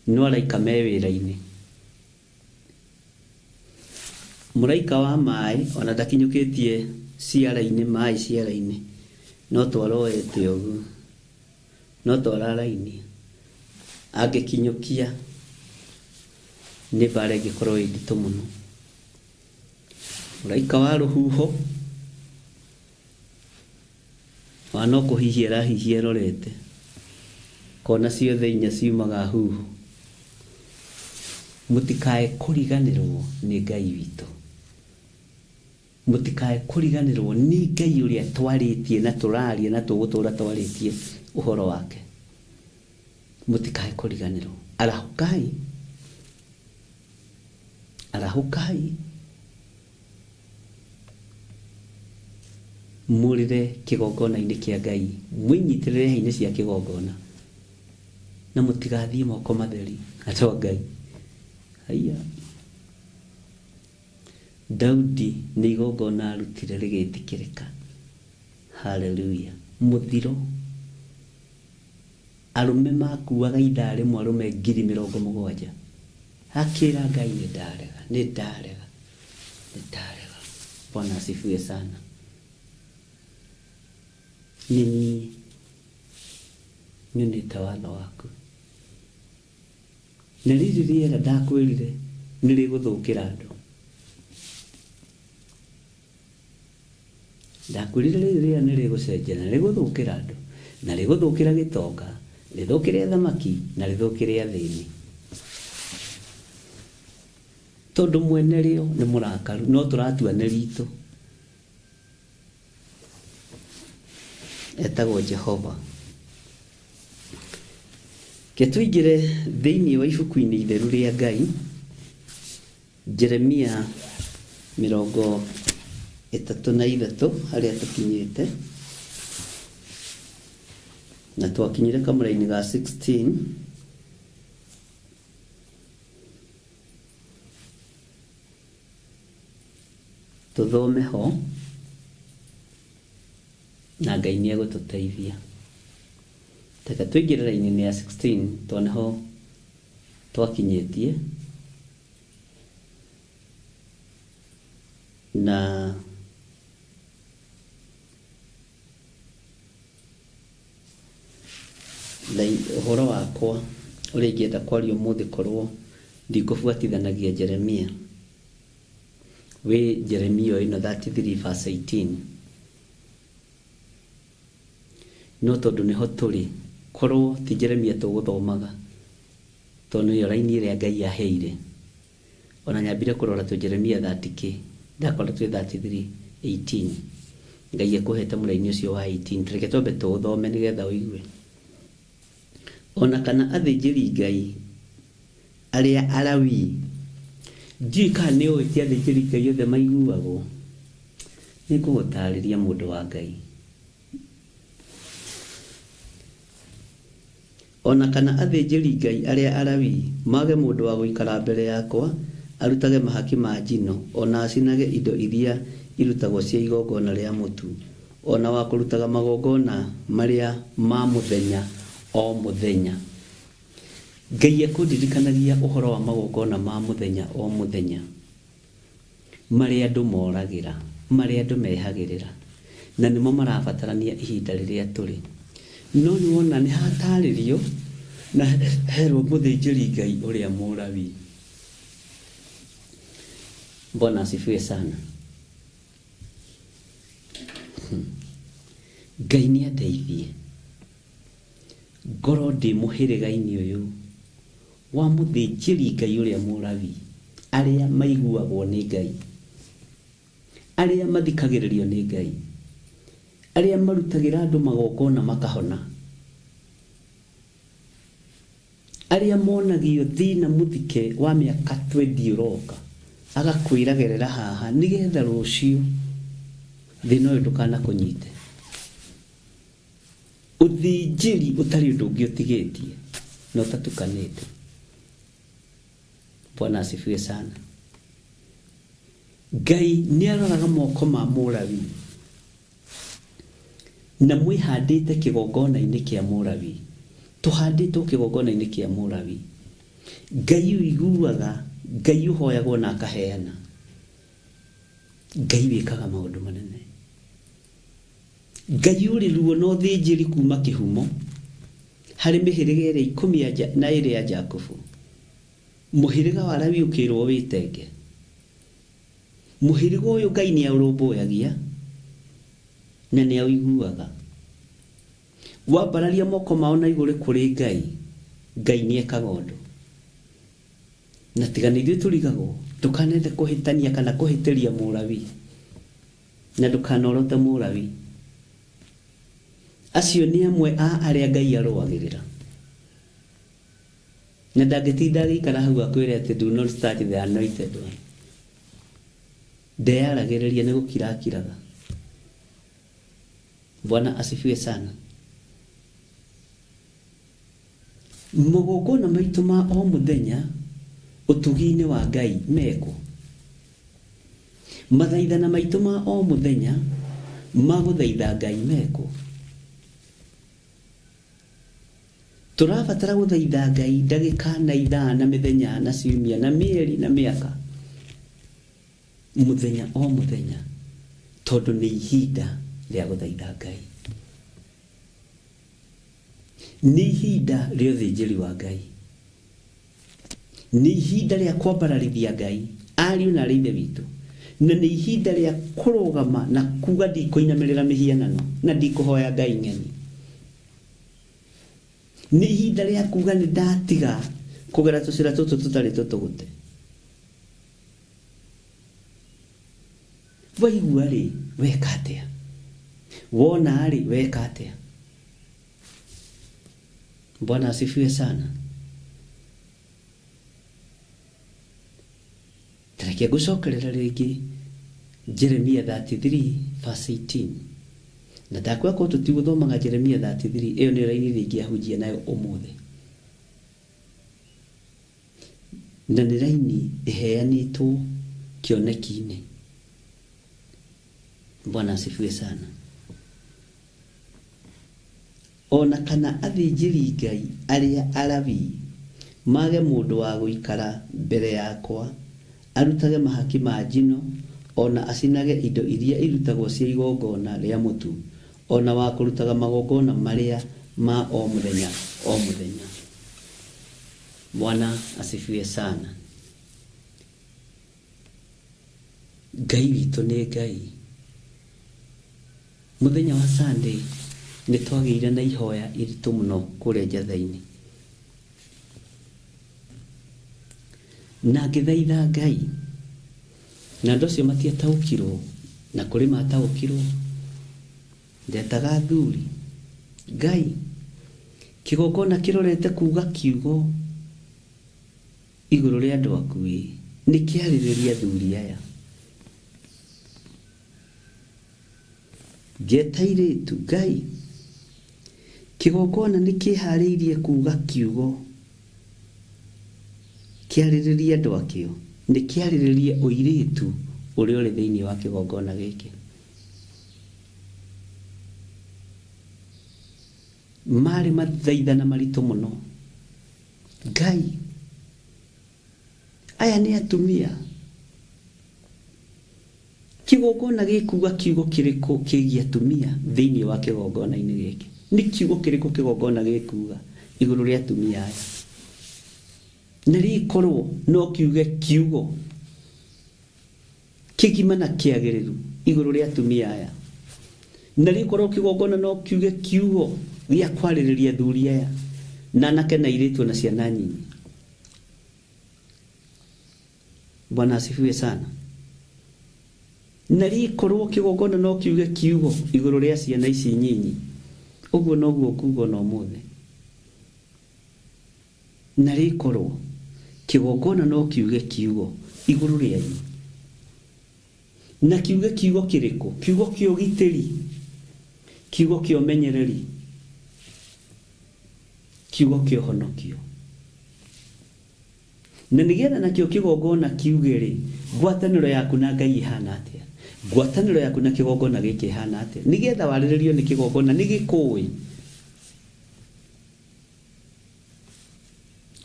no araika me wĩra-inĩ. Mũraika wa maĩ ona ndakinyũkĩtie ciara-inĩ, maĩ ciara-inĩ, no twaroete ũguo, no twararainia. Angĩkinyũkia nĩ mbara ĩngĩkorwo ĩ nditũ mũno. Mũraika wa rũhuho wa no kũhihia arahihia rorete, kona ciothe 4 ciumaga huho, mutikae kuriganirwo ni Ngai witũ, mutikae kuriganirwo ni Ngai uria twaritie na turaria na tugutura twaritie uhoro wake, mutikae kuriganirwo. Arahukai murire kigongona-inĩ kĩa Ngai, mwinyitirĩre hĩa-inĩ cia kigongona na mutigathie moko matheri atwa Ngai. Haya, Daudi nĩ igongona arutire rĩgĩtĩkĩrĩka. Haleluya. Muthiro arume makuaga ithaa rĩmwe arume 70,000 akĩra Ngai nĩ ndarega. Bwana asifiwe sana. Nini nyonete watho waku, na rĩrĩ rĩera ndakwĩrire nĩ rĩgũthũkĩra andũ. Ndakwĩrire rĩrĩ rĩera nĩ rĩgũcenjia na rĩgũthũkĩra andũ, na rĩgũthũkĩra gĩtonga, rĩthũkĩre thamaki na rĩthũkĩre athĩni. Tondũ mwene rĩo nĩ mũrakaru, no tũratua nĩ ritũ. Etagwo Jehova. Ketũingĩre thĩinĩ wa ibuku-inĩ itheru rĩa Ngai, Jeremia 33 harĩa tũkinyĩte, na twakinyire kamũra-inĩ ga 16. Tũthome ho na Ngai nĩ egũtũteithia. Teka tũingĩre raini-inĩ ya 16 tondũ ho twakinyĩtie, na ũhoro wakwa ũrĩa ingĩenda kwaria ũmũthĩ korwo ndikũbuatithanagia Jeremia, wĩ Jeremia ĩno 33 verse 18. No tondũ nĩho tũrĩ, korwo ti Jeremia tũgũthomaga tondũ nĩyo raini ĩrĩa Ngai aheire. Ona nyambire kũrora tu Jeremia 30k, ndakora tu 33:18. Ngai ekũhete mũraini ũcio wa 18. Reke twambe tũthome nĩgetha ũigue. Ona kana athĩnjĩri Ngai arĩa Alawii, ndiũĩ kana nĩ ũĩ ti athĩnjĩri Ngai othe maiguagwo. Nĩ ngũgũtarĩria mũndũ wa Ngai. Ona kana athĩnjĩri Ngai arĩa Alawii mage mũndũ wa gũikara mbere yakwa arutage mahaki ma njino, ona acinage indo iria irutagwo cia igongona rĩa mũtu, ona wa kũrutaga magongona marĩa ma mũthenya o mũthenya. Ngai ekũndirikanagia ũhoro wa magongona ma mũthenya o mũthenya marĩa andũ moragĩra, marĩa andũ mehagĩrĩra, na nĩmo marabatarania ihinda rĩrĩa tũrĩ. No nĩwona nĩ hatarĩrio na herwo mũthĩnjĩri Ngai ũrĩa Mũlawii. Bwana asifiwe sana. Ngai nĩ andeithie ngorwo ndĩ mũhĩrĩga-inĩ ũyũ wa mũthĩnjĩri Ngai ũrĩa Mũlawii, arĩa maiguagwo nĩ Ngai, arĩa mathikagĩrĩrio nĩ Ngai, arĩa marutagĩra andũ magongona makahona, arĩa monagio thĩna mũthike wa mĩaka 20 ũroka, agakwĩragĩrĩra haha nĩgetha rũciũ thĩna ũyũ ndũkanakũnyite. Ũthĩnjĩri ũtarĩ ũndũ ũngĩ ũtigĩtie na ũtatukanĩte. Bwana asifiwe sana. Ngai nĩ aroraga moko ma Mũlawii, na mwĩhandĩte kĩgongona-inĩ kĩa Mũlawii, tũhandĩtwo kĩgongona-inĩ kĩa Mũlawii. Ngai ũiguaga, Ngai ũhoyagwo na akaheana. Ngai wĩkaga maũndũ manene. Ngai ũrĩ ruo na ũthĩnjĩri kuma kĩhumo harĩ mĩhĩrĩga ĩrĩa 12 ya Jakubu. Mũhĩrĩga wa Lawi ũkĩrwo wĩtenge. Mũhĩrĩga ũyũ Ngai nĩ aũrũmbũyagia na nĩ aũiguaga. Wambararia moko mao na igũrũ kũrĩ Ngai, Ngai nĩ ekaga ũndũ. na tigana ithuĩ tũrigagwo tukanende kuhitania kana kuhitiria mũrawi na ndukanorote mũrawi. Acio nĩ amwe a arĩa Ngai arũagĩrĩra, na ndangĩtinda agĩikara hau akwĩre atĩ do not touch the anointed one. Ndeyaragĩrĩria nĩ gũkirakiraga. Bwana asifiwe sana. Magongona maitũ ma o mũthenya ũtugi-inĩ wa Ngai meko. Mathaithana maitũ ma o mũthenya ma gũthaitha Ngai meko. Tũrabatara gũthaitha Ngai ndagĩka na ithaa na mĩthenya na ciumia na mĩeri na mĩaka, mũthenya o mũthenya, tondũ nĩ ihinda rĩa gũthaitha Ngai. Nĩ ihinda rĩa ũthĩnjĩri wa Ngai. Nĩ ihinda rĩa kwambararithia Ngai, ariũ na arĩ ithe witũ. Na nĩ ihinda rĩa kũrũgama na kuga ndikũinamĩrĩra mĩhianano na ndikũhoya Ngai ng'eni. Nĩ ihinda rĩa kuga nĩ ndatiga kũgera tũcĩra tũtũ tũtarĩ tũtũgũte. Waigua rĩ, weka atĩa? Wona rĩ, weka atĩa? Bwana asifiwe sana. Tareke gũcokerera rĩngĩ Jeremia 33 verse 18. Na ndakwenda ko tutigũthomaga Jeremia 33, ĩyo nĩ raini rĩngĩ ahunjia nayo ũmũthĩ. Na nĩ raini ĩheanĩtwo kĩoneki-inĩ. Bwana asifiwe sana. Ona kana athĩnjĩri Ngai arĩa Alawii mage mũndũ wa gũikara mbere yakwa arutage mahaki ma njino, ona acinage indo iria irutagwo cia igongona rĩa mũtu, ona wa kũrutaga magongona marĩa ma o mũthenya o mũthenya. Bwana asifiwe sana. Ngai witũ nĩ Ngai. Mũthenya wa Sunday nĩ twagĩire na ihoya iritũ mũno kũrĩa njatha-inĩ, na ngĩthaitha Ngai, na andũ acio matiataũkirwo, na kũrĩ mataũkirwo. Ndetaga athuri, Ngai, kĩgongona kĩrorete kuga kiugo igũrũ rĩa andũ aku nĩ kĩarĩrĩria athuri aya. Ngeta airĩtu, Ngai, kĩgongona nĩ kĩharĩirie kuga kiugo kĩarĩrĩria andũ akĩo, nĩ kĩarĩrĩria ũirĩtu ũrĩa ũrĩ thĩinĩ wa kĩgongona gĩkĩ. Marĩ mathaithana maritũ mũno. Ngai, aya nĩ atumia. Kĩgongona gĩkuga kiugo kĩrĩkũ kĩgiĩ atumia thĩinĩ wa kĩgongona-inĩ gĩkĩ? Nĩ kiugo kĩrĩkũ kĩgongona gĩkuga igũrũ rĩa atumia aya? Na rĩkorwo no kiuge kiugo kĩgima na kĩagĩrĩru igũrũ rĩa atumia aya. Na rĩkorwo kĩgongona no kiuge kiugo gĩa kwarĩrĩria athuri aya na anake na airĩtu na ciana nyinyi. Bwana asifiwe sana. Na rĩkorwo kĩgongona no kiuge kiugo igũrũ rĩa ciana ici nyinyi. Ũguo noguo kuugo no mũthĩ. Na rĩkorwo kĩgongona no kiuge kiugo igũrũ rĩanyu. Na kiuge kiugo kĩrĩkũ? Kiugo kĩa ũgitĩri, kiugo kĩa ũmenyereri, kiugo kĩa ũhonokio. Na nĩgetha nakĩo kĩgongona kiuge rĩ, ngwatanĩro yaku na Ngai ihana atĩa? Ngwatanĩro yaku na kĩgongona gĩkĩ ihana atĩa? Nĩgetha warĩrĩrio nĩ kĩgongona nĩ gĩkũĩ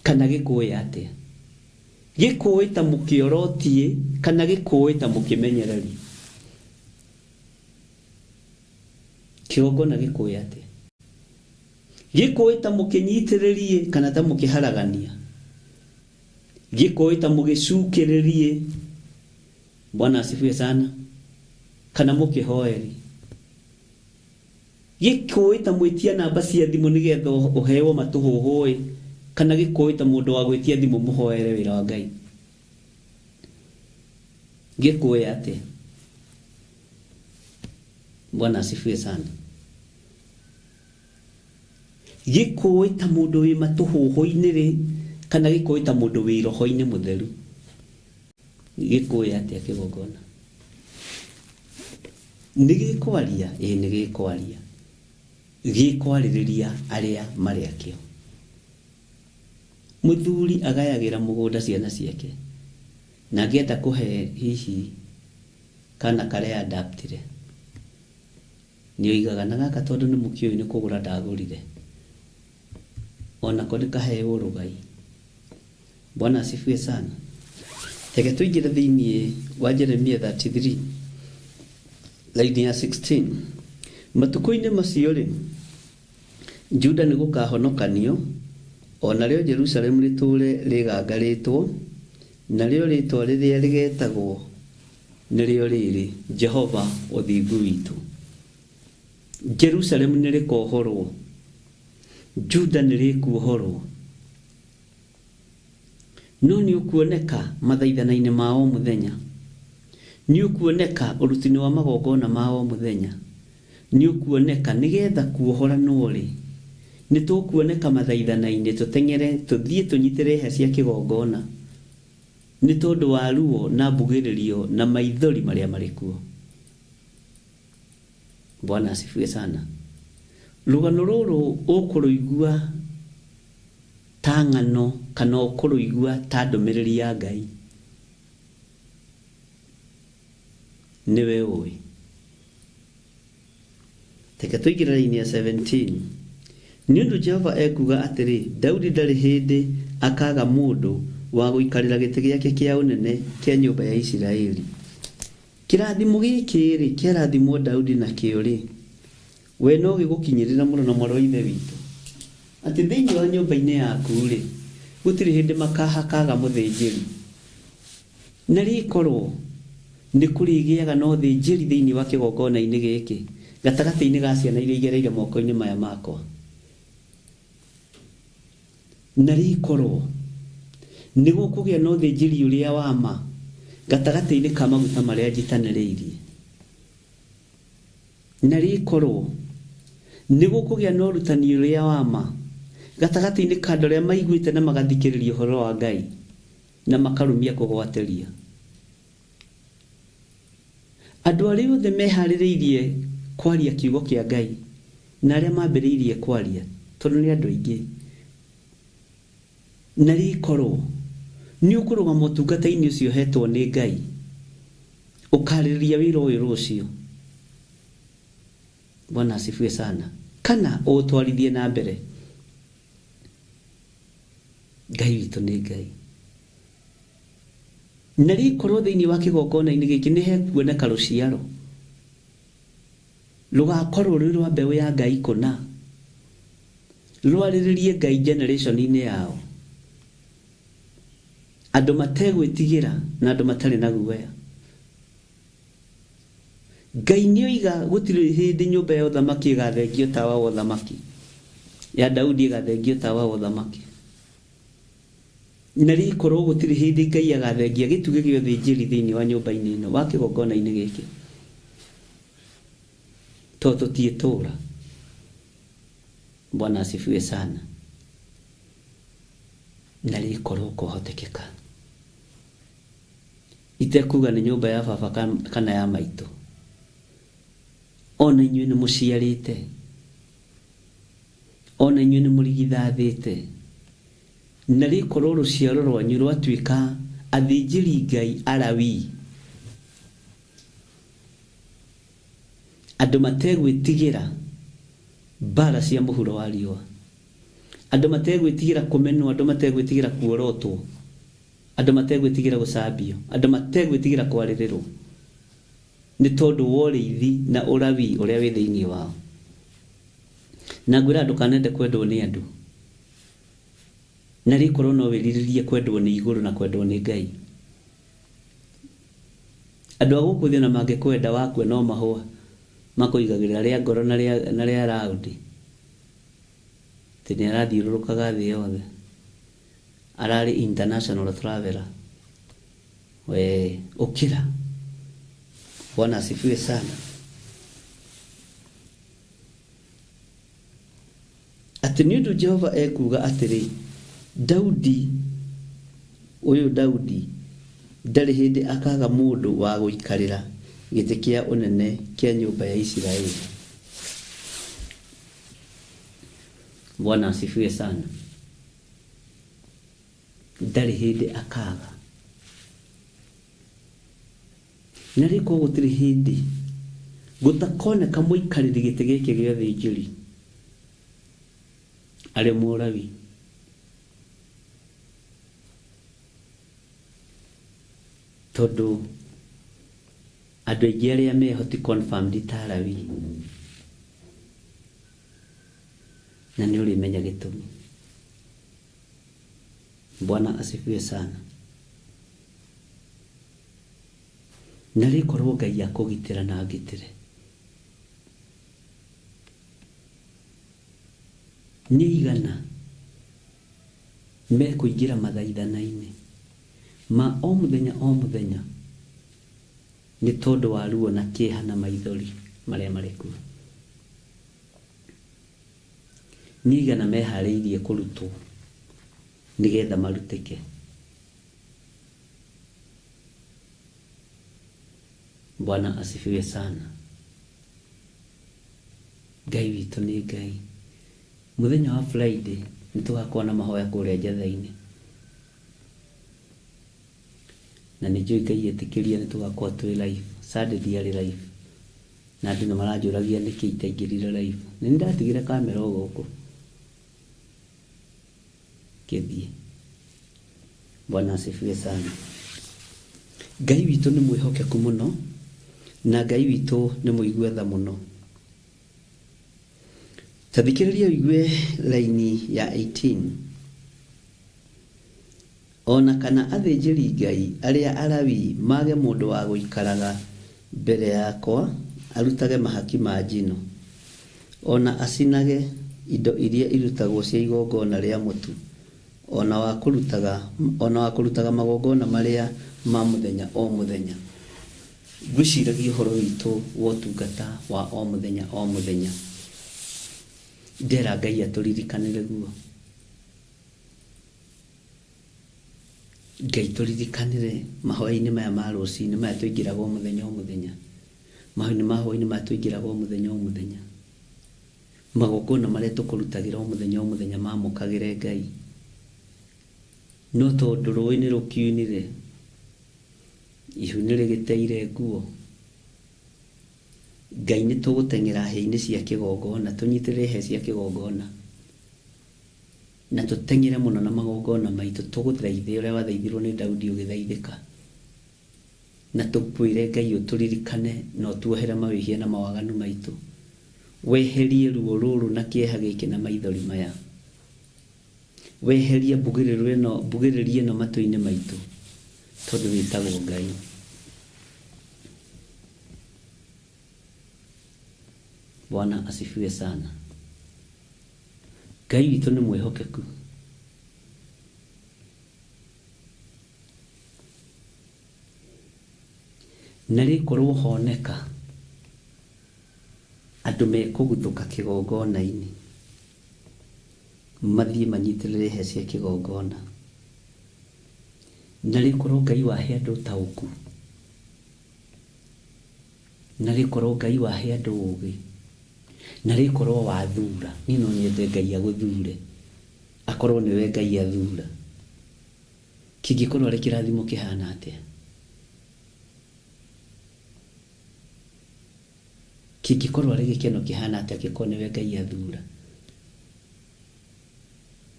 kana gĩkũĩ atĩa? Gĩkũĩ ta mũkĩorotie kana gĩkũĩ ta mũkĩmenyereri? Kĩgongona gĩkũĩ atĩa? Gĩkũĩ ta mũkĩnyitĩrĩrie kana ta mũkĩharagania? Gĩkũĩ ta mũgĩcukĩrĩrie? Bwana asifiwe sana. Kana mũkĩhoeri? Gĩkũĩ ta mwĩtia namba cia thimũ nĩgetha ũheo matũhũhũĩ kana gikuita mundu wa gwitia thimu muhoere wira wa Ngai gikuya ate Bwana asifiwe sana gikuita mundu wi matuhuho-ini ri kana gikuita mundu wi roho-ini mutheru gikuya ate kigongona nigikwaria nigikwaria gikwariria aria mari akio muthuri agayagira mugunda ciana ciake na angenda kuhe hihi kana kare adaptire ni oigaga na gaka tondu ni mukio ni kugura ndagurire ona ko ndikahe urugai Bwana asifiwe sana tege tuigire thiini wa Jeremia 33 line ya 16 matuko-ini macio ri Juda ni gukahonokanio ona rĩo Jerusalemu riture rigangaritwo na rĩo ritwa rĩrĩa rigetagwo nĩrĩo rĩrĩ Jehova ũthingu witũ Jerusalemu nĩ rĩkohorwo Juda nĩ rĩkuohorwo no nĩ ũkuoneka mathaithana-inĩ ma o mũthenya nĩ ũkuoneka ũrutini wa magongona ma o mũthenya nĩ ũkuoneka nĩgetha kuohoranwo rĩ nĩ tũkuoneka mathaithana-inĩ tũteng'ere tũthiĩ tũnyitĩre hĩa cia kĩgongona nĩ tondũ wa ruo na mbugĩrĩrio na maithori marĩa marĩ kuo Bwana asifiwe sana rũgano rũrũ ũkũrũigua ta ng'ano kana ũkũrũigua ta ndũmĩrĩri ya Ngai niwe ũĩ teke tuigire line ya 17 nĩ ũndũ Jehova ekuga atĩrĩ Daudi ndarĩ hĩndĩ akaga mũndũ wa gũikarĩra gĩtĩ gĩake kĩa ũnene kĩa nyũmba ya Isiraeli kĩrathimo gĩkĩ rĩ kĩrathimo Daudi na kĩo rĩ we no gĩgũkinyĩrĩra mũno na mwarĩ wa ithe witũ atĩ thĩinĩ wa nyũmba-inĩ yaku rĩ gũtirĩ hĩndĩ makahakaga mũthĩnjĩri na rĩkorwo nĩ kũrĩgĩaga no thĩnjĩri thĩinĩ wa kĩgongona-inĩ gĩkĩ gatagatĩ-inĩ ga ciana iria igereire moko-inĩ maya makwa na rĩkorwo nĩ gũkũgĩa no thĩnjĩri ũrĩa wa ma gatagatĩ-inĩ ka maguta marĩa njitanĩrĩirie na rĩkorwo nĩ gũkũgĩa no rutani ũrĩa wa ma gatagatĩ-inĩ ka andũ arĩa maiguĩte na magathikĩrĩria ũhoro wa Ngai na makarumia kũgwatĩria andũ arĩa othe meharĩrĩirie kwaria kiugo kĩa Ngai na arĩa mambĩrĩirie kwaria tondũ nĩ andũ aingĩ na rĩkorwo nĩ ũkũrũgama ũtungata-inĩ ũcio hetwo nĩ Ngai ũkarĩrĩria wĩra ũyũ rũciũ Bwana asifiwe sana kana ũtwarithie na mbere Ngai witũ nĩ Ngai na rĩkorwo thĩinĩ wa kĩgongona-inĩ gĩkĩ nĩ hekuoneka rũciaro rũgakorwo rwĩ rwa mbeũ ya Ngai kũna rwarĩrĩrie Ngai generation-inĩ yao andũ mategwĩtigĩra na andũ matarĩ na guoya Ngai nĩ oiga gũtirĩ hĩndĩ nyũmba ya ũthamaki ĩgathengio tawa wa ũthamaki ya Daudi ĩgathengio tawa wa ũthamaki na rĩkorwo gũtirĩ hĩndĩ Ngai agathengia gĩtugĩ gĩa ũthĩnjĩri thĩinĩ wa nyũmba-inĩ ĩno wa kĩgongona-inĩ gĩkĩ tondũ tũtiĩtũũra Bwana asifiwe sana na rĩkorwo kũhotekeka itekuga nĩ nyũmba ya baba kana ya maitũ ona inyuĩ nĩ mũciarĩte ona inyuĩ nĩ mũrigithathĩte na rĩkorwo rũciaro rwanyu rwatuĩka athĩnjĩri Ngai Alawii andũ mategwĩtigĩra mbara cia mũhuro wa riũa andũ mategwĩtigĩra kũmenwo andũ mategwĩtigĩra kuorotwo andũ mategwĩtigĩra gũcambio andũ mategwĩtigĩra kwarĩrĩrwo nĩ tondũ wa ũrĩithi na ũrawi ũrĩa wĩ thĩinĩ wao na ngwĩra andũ kanende kwendwo nĩ andũ na rĩkorwo no wĩrirĩrie kwendwo nĩ igũrũ na kwendwo nĩ Ngai andũ a gũkũ thĩ na mangĩkwenda wakwe no mahũa makũigagĩrĩra rĩa ngoro na rĩa raũndi tĩ nĩ arathiũrũrũkaga thĩ yothe arari international traveler. We ukira. Bwana asifiwe sana. Ati niundu Jehova ekuga atiri Daudi uyu Daudi ndari hindi akaga mundu wa guikarira giti kia unene kia nyumba ya Israeli. Bwana asifiwe sana. Ndari hindi akaga. Nariko gutiri hindi gutakone kamuikarira giti giki gia thijiri. Ale Mũlawi. Todo andũ aingĩ arĩa mehoti confirmed Talawi na nĩ ũrĩmenya gĩtũmi. Bwana asifiwe sana. Na rĩkorwo Ngai akũgitĩra na agitĩre. Nĩ igana mekũingĩra mathaithana-inĩ ma o mũthenya nĩ tondũ wa ruo na kĩeha na maithori marĩa marĩ kuo. Nĩ igana meharĩirie kũrutwo nĩgetha marutĩke. Bwana asifiwe sana. Ngai witũ nĩ Ngai. Muthenya wa Friday nĩtũgakorwo na mahoya kũrĩa njatha-inĩ. Na nĩnjũĩ Ngai etĩkĩria nĩtũgakorwo twĩ live. Sunday ndiarĩ live. Na andũ nĩmaranjũragia nĩkĩ itaingĩrire live. Nĩ ndatigire kamera o gũkũ. Kĩthiĩ. Bwana asifiwe sana. Ngai witũ nĩ mwĩhokeku mũno na Ngai witũ nĩ mũigua tha mũno. Tathikĩrĩria uigue laini ya 18. Ona kana athĩnjĩri Ngai arĩa Alawii mage mũndũ wa gũikaraga mbere yakwa arutage mahaki ma njino. Ona acinage indo iria irutagwo cia igongona rĩa mũtu. Ona wa kũrutaga magongona marĩa ma mũthenya o mũthenya. Gwĩciragia ũhoro witũ wa ũtungata wa o mũthenya o mũthenya. Ndera Ngai atũririkanĩre guo. Ngai tũririkanĩre mahoya-inĩ maya ma rũcinĩ maya tũingĩraga o mũthenya o mũthenya. Mahoya-inĩ maya tũingĩraga o mũthenya o mũthenya. Magongona marĩa tũkũrutagĩra o mũthenya mamũkagĩre Ngai. No tondũ rũĩ nĩ rũkiunire, ihu nĩ rĩgĩteire nguo, Ngai nĩ tũgũteng'era hĩa-inĩ cia kĩgongona, tũnyitĩrĩre hĩa cia kĩgongona na tũteng'ere mũno na magongona maitũ, tũgũthaithe ũrĩa wathaithirwo nĩ Daudi ũgĩthaithĩka, na tũkwĩre Ngai ũtũririkane na ũtuohere mawĩhia na mawaganu maitũ. Weherie ruo rũrũ na kĩeha gĩkĩ na maithori maya. Weherie mbugĩrĩrie ĩno matũ-inĩ maitũ tondũ wĩtagwo Ngai. Bwana asifiwe sana. Ngai witũ nĩ mwĩhokeku. Na rĩkorwo honeka andũ mekũguthũka kĩgongona-inĩ mathiĩ manyitĩrĩre hĩa cia kĩgongona. Na rĩkorwo Ngai wahe andũ ũtaũku. Na rĩkorwo Ngai wahe andũ ũũgĩ. Na rĩkorwo wathura. Niĩ no nyende Ngai agũthure. Akorwo nĩwe Ngai athura. Kĩngĩkorwo arĩ kĩrathimo kĩhana atĩa? Kĩngĩkorwo arĩ gĩkeno kĩhana atĩa angĩkorwo nĩwe Ngai athura?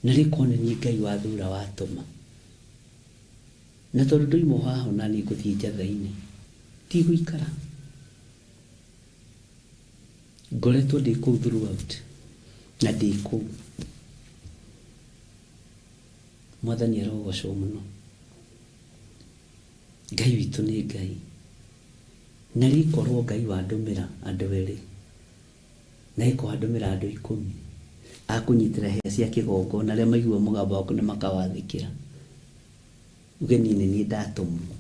Na rĩkorwo nĩ niĩ Ngai wathura watũma. Na tondũ ndoima haha na niĩ ngũthiĩ njatha-inĩ, ndigũikara. Ngoretwo ndĩ kũu throughout na ndĩ kũu. Mwathani arogocwo mũno. Ngai witũ nĩ Ngai. Na rĩkorwo Ngai wandũmĩra andũ erĩ, na rĩkorwo andũmĩra andũ 10 akũnyitĩra hĩa cia kĩgongona arĩa maigua mũgambo waku nĩ makawathĩkĩra. ugeni ni ndatumwo.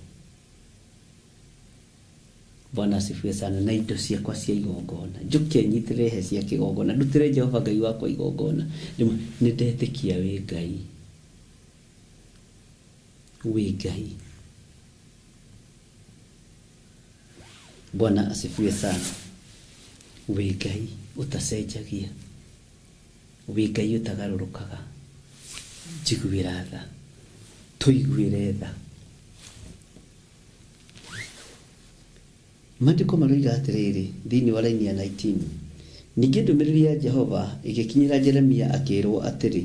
Bwana asifiwe sana. Na indo ciakwa cia igongona njuke nyitire he cia kigongona ndutire Jehova Ngai wakwa igongona ni ndetikia we Ngai, we Ngai. Bwana asifiwe sana. We Ngai utacenjagia, we Ngai utagarũrũkaga, njiguĩra tha, tũiguĩre tha. Maandĩko maroiga atĩrĩrĩ thĩinĩ wa raini ya 19, ningĩ ndũmĩrĩri ya Jehova ĩgĩkinyĩra Jeremia akĩrwo atĩrĩ,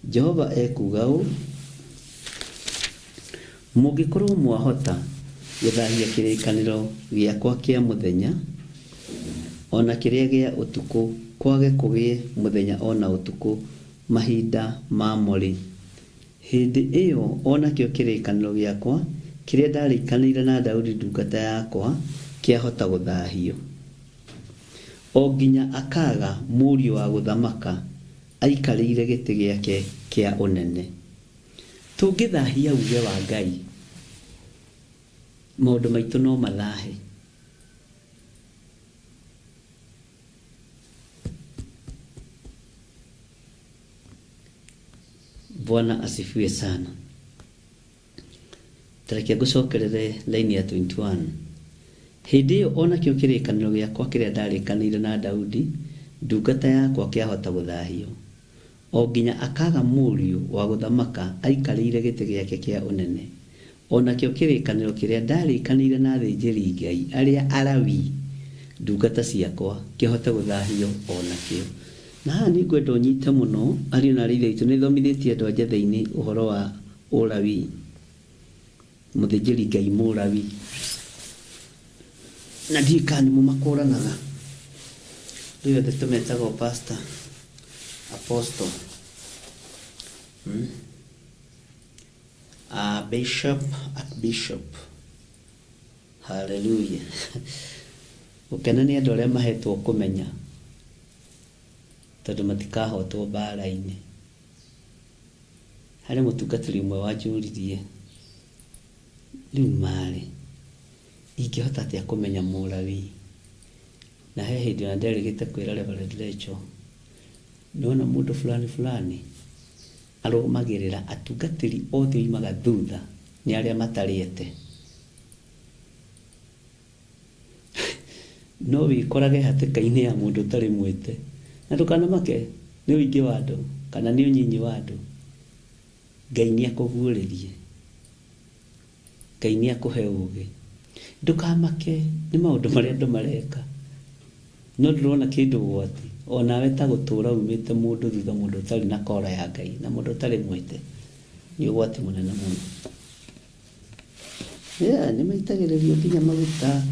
Jehova ekuga ũũ, mũngĩkorwo mwahota gũthahia kĩrĩkanĩro gĩakwa kĩa mũthenya ona kĩrĩa gĩa ũtukũ, kwage kũgĩe mũthenya ona ũtukũ mahinda mamorĩ, hĩndĩ ĩyo onakĩo kĩrĩkanĩro gĩakwa kĩrĩa ndarĩkanĩire na Daudi ndungata yakwa kĩahota gũthahio. O nginya akaga mũriũ wa gũthamaka aikarĩire gĩtĩ gĩake kĩa ũnene. Tũngĩthahia uge wa Ngai, maũndũ maitũ no mathahe. Bwana asifiwe sana. Tareke ngũcokerere laini ya 21. Hĩndĩ ĩyo onakĩo kĩrĩkanĩro gĩakwa kĩrĩa ndarĩkanĩire na Daudi ndungata yakwa kĩahota gũthahio. O nginya akaga mũriũ wa gũthamaka aikarĩire gĩtĩ gĩake kĩa ũnene. Onakĩo kĩrĩkanĩro kĩrĩa ndarĩkanĩire na athĩnjĩri Ngai arĩa Alawii ndungata ciakwa kĩahota gũthahio onakĩo. Na haha nĩ ngwenda ũnyite mũno, ariũ na aarĩ aitũ, nĩthomithĩtie andũ anja thĩinĩ ũhoro wa Ũlawii. Mũthĩnjĩri Ngai Mũlawii, na ndiũĩ kana nĩmũmakũranaga, rĩu othe tũmetagwo pastor, apostle, bishop, archbishop. Hallelujah. Gũkena nĩ andũ arĩa mahetwo kũmenya, tondũ matikahotwo mbara-inĩ. Harĩ mũtungatĩri ũmwe wanjũririe, rĩu marĩ ingĩhota atĩa kũmenya Mũlawii? Na he hĩndĩ ona nderĩgĩte kwĩra Reverend Rachel, nĩwona mũndũ fulani arũmagĩrĩra atungatĩri othe oimaga thutha nĩ arĩa matarĩete. No wĩkorage hatĩka-inĩ ya mũndũ ũtarĩ mwĩte, na ndũkanamake nĩ ũingĩ wa andũ kana nĩ ũnyinyi wa andũ. Ngai nĩakũguũrĩrie, Ngai nĩakũhe ũũgĩ. Ndũkamake nĩ maũndũ marĩa andũ mareka, no ndũrona kĩndũ ũgwati, onawe ta gũtũũra umĩte mũndũ thutha, mũndũ ũtarĩ na kora ya Ngai na mũndũ ũtarĩ mwĩte, nĩ ũgwati mũnene mũno. Nĩmaitagĩrĩrio nginya maguta.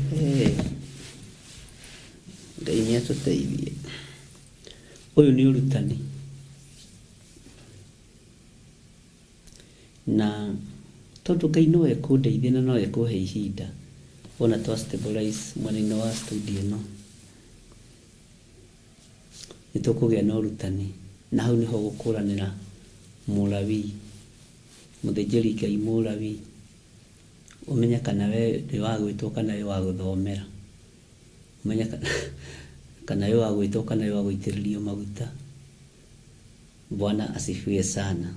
Ngai nĩatũteithie. Ũyũ nĩ ũrutani, na tondũ Ngai no ekũndeithia na no ekũhe ihinda, ona twa stabilize mwena-inĩ wa studio ĩno, nĩtũkũgĩa na ũrutani, na hau nĩho gũkũranĩra Mũlawii, mũthĩnjĩri Ngai Mũlawii, ũmenye kana we nĩ wagwĩtwo kana wĩ wa gũthomera, ũmenye kana wĩ wa gwĩtwo kana wĩ wa gũitĩrĩrio maguta. Bwana asifiwe sana,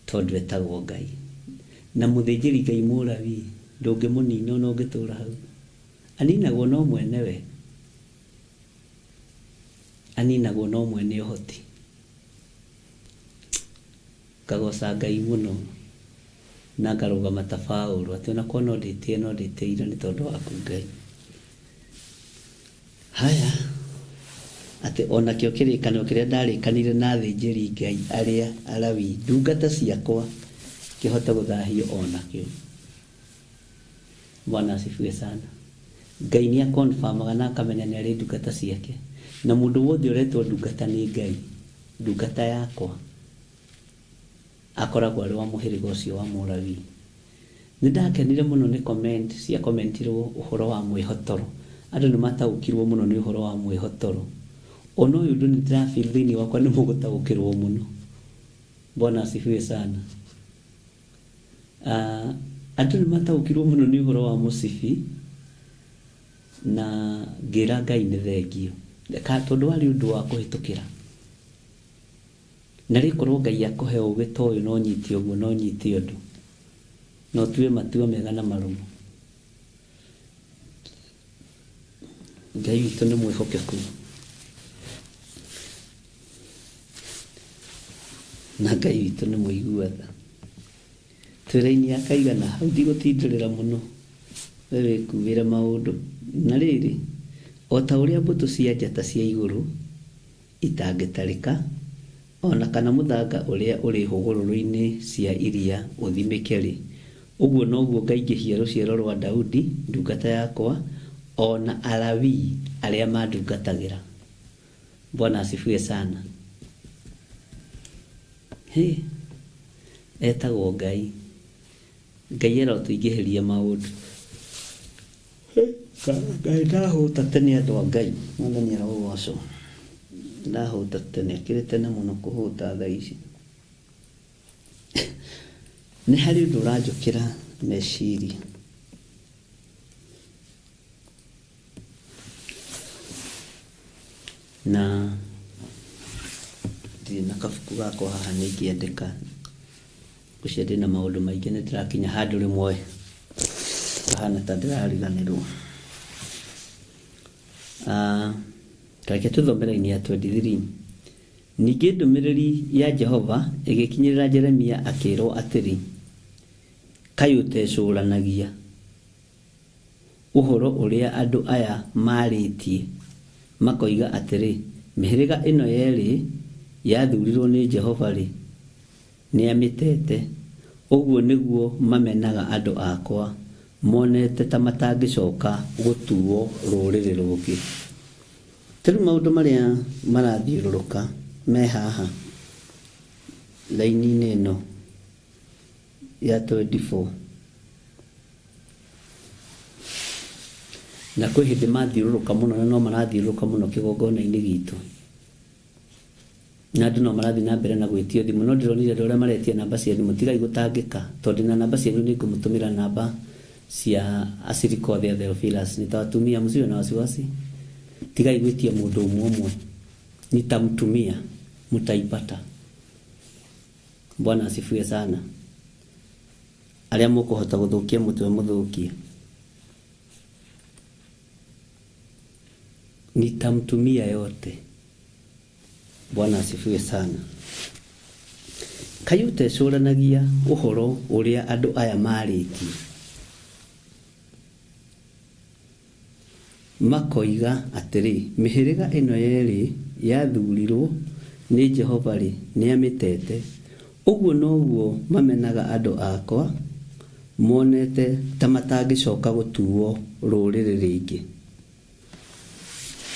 tondũ etagwo Ngai. Na mũthĩnjĩri Ngai Mũlawii ndũngĩmũnina na ũngĩtũũra hau, aninagwo no mwene we, aninagwo no mwene ũhoti. Ngagoca Ngai mũno na ngarũgama ta Paũlũ atĩ onakorwo no ndĩtĩire nĩ tondũ waku Ngai. Haya, atĩ onakĩo kĩrĩkanĩro kĩrĩa ndarĩkanĩire na athĩnjĩri Ngai arĩa Alawii ndungata ciakwa kĩhote gũthahio onakĩo. Bwana asifiwe sana. Ngai nĩakonfirmaga na akamenya nĩ arĩ ndungata ciake, na mũndũ wothe ũretwo ndungata nĩ Ngai, ndungata yakwa, akoragwo arĩ wa mũhĩrĩga ũcio wa Mũlawii. Nĩndakenire mũno nĩ comment cia commentirwo ũhoro wa mwĩhotoro. Andũ nĩmataũkirwo mũno nĩ ũhoro wa mwĩhotoro. Ona ũyũ ũndũ nĩndĩrafeel thĩinĩ wakwa nĩmũgũtaũkĩrwo mũno. Bwana asifiwe sana. andũ nĩ mataũkirwo mũno nĩ ũhoro wa mũcibi na ngĩra Ngai nĩ thengio tondũ warĩ ũndũ wa kũhĩtũkĩra na rĩkorwo Ngai akũhe ũgĩ ta ũyũ no nyite ũguo no nyite ũndũ no tuwe matua mega na marũmu. Ngai witũ nĩ mwĩhokeku na Ngai witũ nĩ mũiguatha twĩra-inĩ akaigana hau ndigũtindĩrĩra mũno we wĩkuĩre maũndũ na rĩrĩ o ta ũrĩa mbũtũ cia njata cia igũrũ itangĩtarĩka ona kana mũthanga ũrĩa ũrĩ hũgũrũrũ-inĩ cia iria ũthimĩke rĩ ũguo noguo ngaingĩhia rũciaro rwa Daudi ndungata yakwa ona Alawii arĩa mandungatagĩra. Bwana asifiwe sana. Etagwo Ngai tũingĩhĩrie maũndũ Ngai ndahũta tene andũ a Ngai mwathani arogocwo ndahũta tene akĩrĩ tene mũno kũhũta thaa ici. Nĩ harĩ ũndũ ũranjũkĩra meciria na ndĩ na kabuku gakwa haha nĩ ingĩandĩka gũcia ndĩna maũndũ maingĩ nĩ ndĩrakinya handũ rĩmwe kahana ta ndĩrariganĩrwo. Reke tũthomere-inĩ ya 23. Ningĩ ndũmĩrĩri ya Jehova ĩgĩkinyĩrĩra Jeremia akĩrwo atĩrĩ kaĩ ũtecũranagia ũhoro ũrĩa andũ aya marĩtie makoiga atĩrĩ mĩhĩrĩga ĩno yerĩ yathurirwo nĩ Jehova rĩ nĩamĩtete ũguo nĩguo mamenaga andũ akwa monete ta matangĩcoka gũtuo rũrĩrĩ rũngĩ. Tĩrĩ maũndũ marĩa marathiũrũrũka me haha laini-inĩ ĩno ya 24 na kwĩ hĩndĩ mathiũrũrũka mũno na no marathiũrũrũka mũno kĩgongona-inĩ gitũ na andũ no marathiĩ na mbere na gwĩtio thimũ no ndĩronire andũ arĩa maretia namba cia thimũ tigai gũtangĩka tondũ na namba cianyu nĩ ngũmũtũmĩra namba cia ashirika othe a Theophilus nitawatumia msiwe na wasiwasi tigai gwĩtia mũndũ ũmwe nitamtumia mtaipata. Bwana asifiwe sana. Arĩa mũkũhota gũthũkia mũtwe mũthũkie nitamtumia yote. Bwana asifiwe sana. Kaĩ ũtecũranagia ũhoro ũrĩa andũ aya marĩtie makoiga atĩrĩ mĩhĩrĩga ĩno yerĩ yathurirwo nĩ Jehova rĩ nĩamĩtete ũguo noguo mamenaga andũ akwa monete ta matangĩcoka gũtuo rũrĩrĩ rĩngĩ.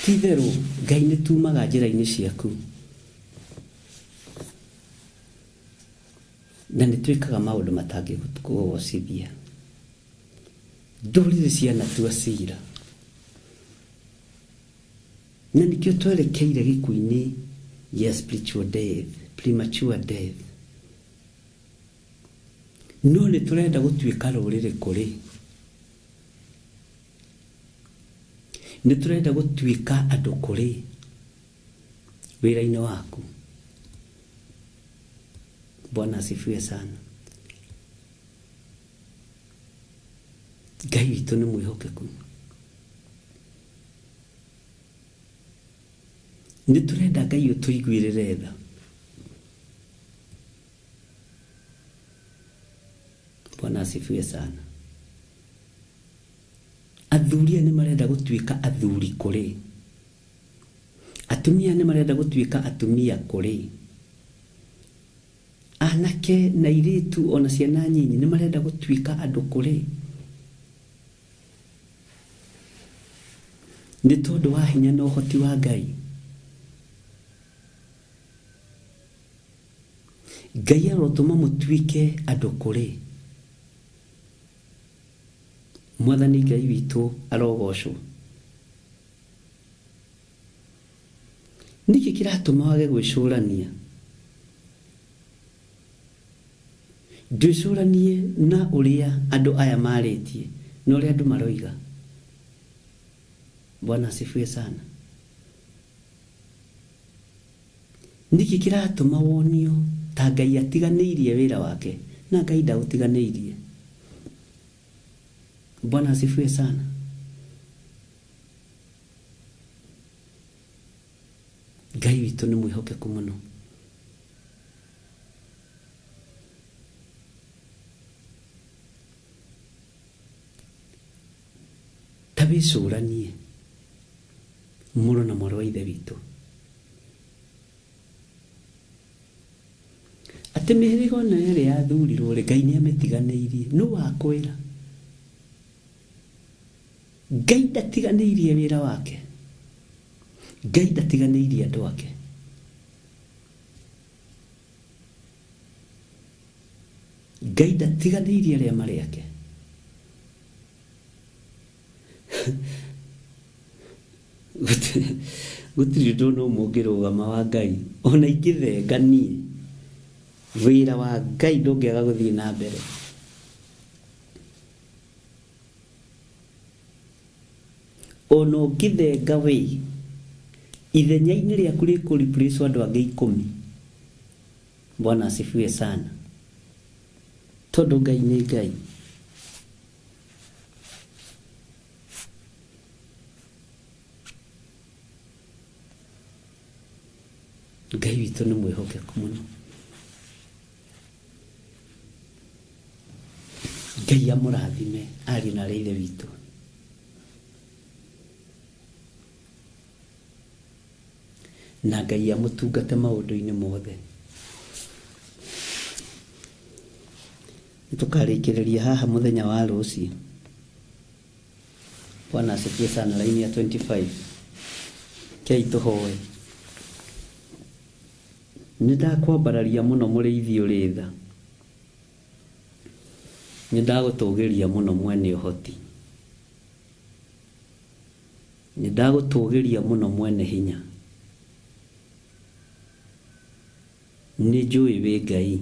Ti-itherũ Ngai nĩ tumaga njĩra-inĩ ciaku na nĩ twĩkaga maũndũ matangĩkũgocithia. Ndũrĩrĩ cianatua cira na nĩkĩo twerekeire gĩkuũ-inĩ gĩa spiritual death, premature death. No nĩ tũrenda gũtuĩka rũrĩrĩ kũrĩ, nĩ tũrenda gũtuĩka andũ kũrĩ wĩra-inĩ waku. Bwana asifiwe sana. Ngai witũ nĩ mwĩhokeku. Nĩ tũrenda Ngai ũtũiguĩrĩre tha. Bwana asifiwe sana. Athuria nĩ marenda gũtuĩka athuri kũrĩ, atumia nĩ marenda gũtuĩka atumia kũrĩ, anake na airĩtu ona ciana nyinyi nĩ marenda gũtuĩka andũ kũrĩ. Nĩ tondũ wa hinya na ũhoti wa Ngai. Ngai arotũma mũtuĩke andũ kũrĩ. Mwathani Ngai witũ arogocwo. Nĩkĩ kĩratũma wage gwĩcũrania? ndwicuranie na uria andu aya maritie na uria andu maroiga. Bwana asifiwe sana. Niki kiratuma wonio ta Ngai atiganĩirie wĩra wake na Ngai ndaũtiganĩirie. Bwana asifiwe sana. Ngai witũ nĩ mwĩhokeku mũno. Tabicũranie mũrũ na mwarĩ wa ithe witũ atĩ mĩhĩrĩga ona ĩrĩa yathurirwo rĩ Ngai nĩamĩtiganĩirie. Nũ wakwĩra? Ngai ndatiganĩirie wĩra wake. Ngai ndatiganĩirie andũ ake. Ngai ndatiganĩirie arĩa marĩ ake. Gũtirĩ ũndũ no mũngĩrũgama wa Ngai ona ingĩthenganie wĩra wa Ngai ndũngĩaga gũthiĩ na mbere. Ona ũngĩthenga wĩ ithenya-inĩ rĩaku rĩkũreplace andũ angĩ 10. Bwana asifiwe sana. Tondũ Ngai nĩ Ngai. Ngai witũ nĩ mwĩhokeku mũno. Ngai amũrathime ariũ na ithe witũ. Na Ngai amũtungate maũndũ-inĩ mothe. Nĩtũkarĩkĩrĩria haha mũthenya wa rũciũ. Bwana asifiwe sana. Laini ya 25. Kei tũhoe. Nĩndakwambararia mũno mũrĩithi ũrĩ tha. Nĩndagũtũgĩria mũno mwene ũhoti. Nĩndagũtũgĩria mũno mwene hinya. Nĩnjũĩ wĩ Ngai.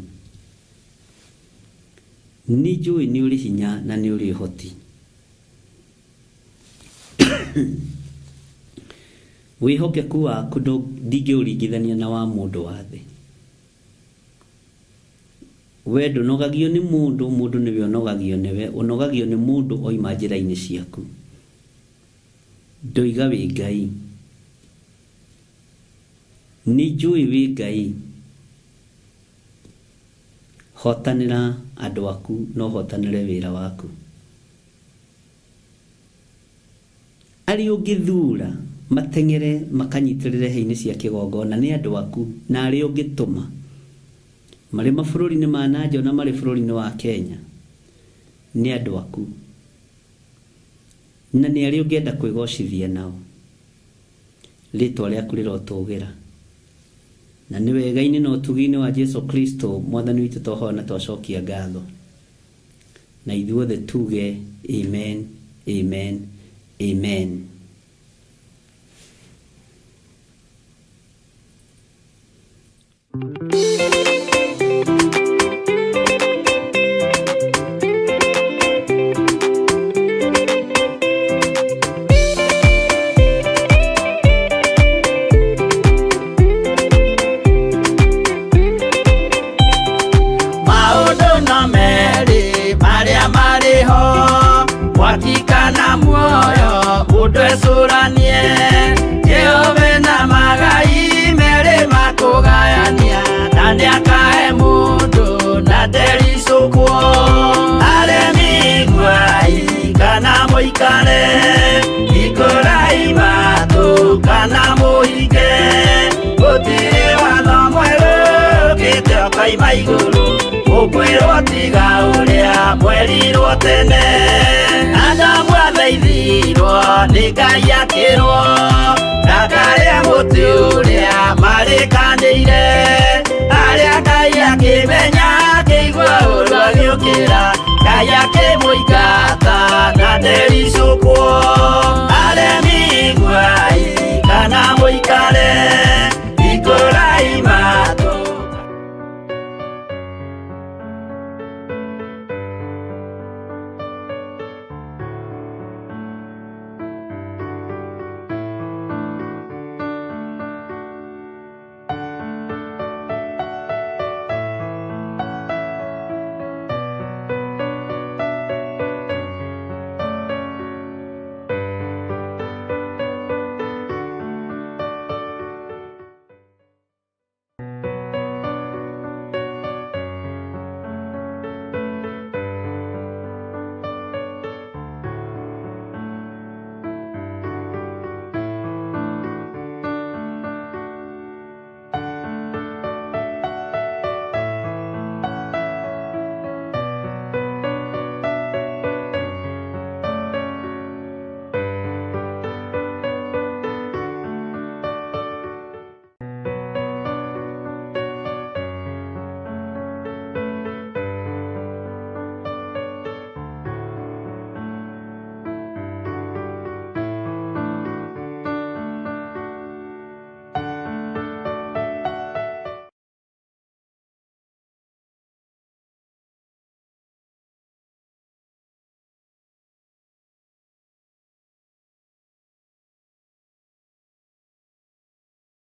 Nĩnjũĩ nĩ ũrĩ hinya na nĩ ũrĩ ũhoti. Wĩhokeku waku ndingĩũringithania na wa mũndũ wa thĩ. We ndũnogagio nĩ mũndũ, mũndũ nĩwe ũnogagio nĩwe. Ũnogagio nĩ mũndũ oima njĩra-inĩ ciaku. Ndoiga wĩ Ngai. Nĩnjũĩ wĩ Ngai. Hotanĩra andũ aku no hotanĩre wĩra waku. Arĩa ũngĩthura mateng'ere makanyitĩrĩre hei-inĩ cia kĩgongona nĩ andũ aku, na arĩa ũngĩtũma marĩ mabũrũri-inĩ ma nanja na marĩ bũrũri-inĩ wa Kenya nĩ andũ aku, na nĩ arĩa ũngĩenda kwĩgocithia nao. Rĩtwa rĩaku rĩrotũgĩra, na nĩ wega-inĩ na ũtugi-inĩ wa Jesu Kristo Mwathani witũ tũhoya na twacokia ngatho. Na ithuothe tuge amen, amen, amen. Watikana muoyo utwesuranie Jehove na magai mere makugayania na ndiakahe mundu na ndericukwo aremi gwai kana muikare ikurai matu kana muhike gutiri watho mweru ukite ukaima iguru ukwirwo tiga uria mwerirwo tene Adamu athaithirwo nĩ Ngai akĩrwo ndakarĩa mũtĩ ũrĩa marĩkanĩire arĩa Ngai akĩmenya akĩigua ũru agĩũkĩra Ngai akĩmũingata na ndericũkwo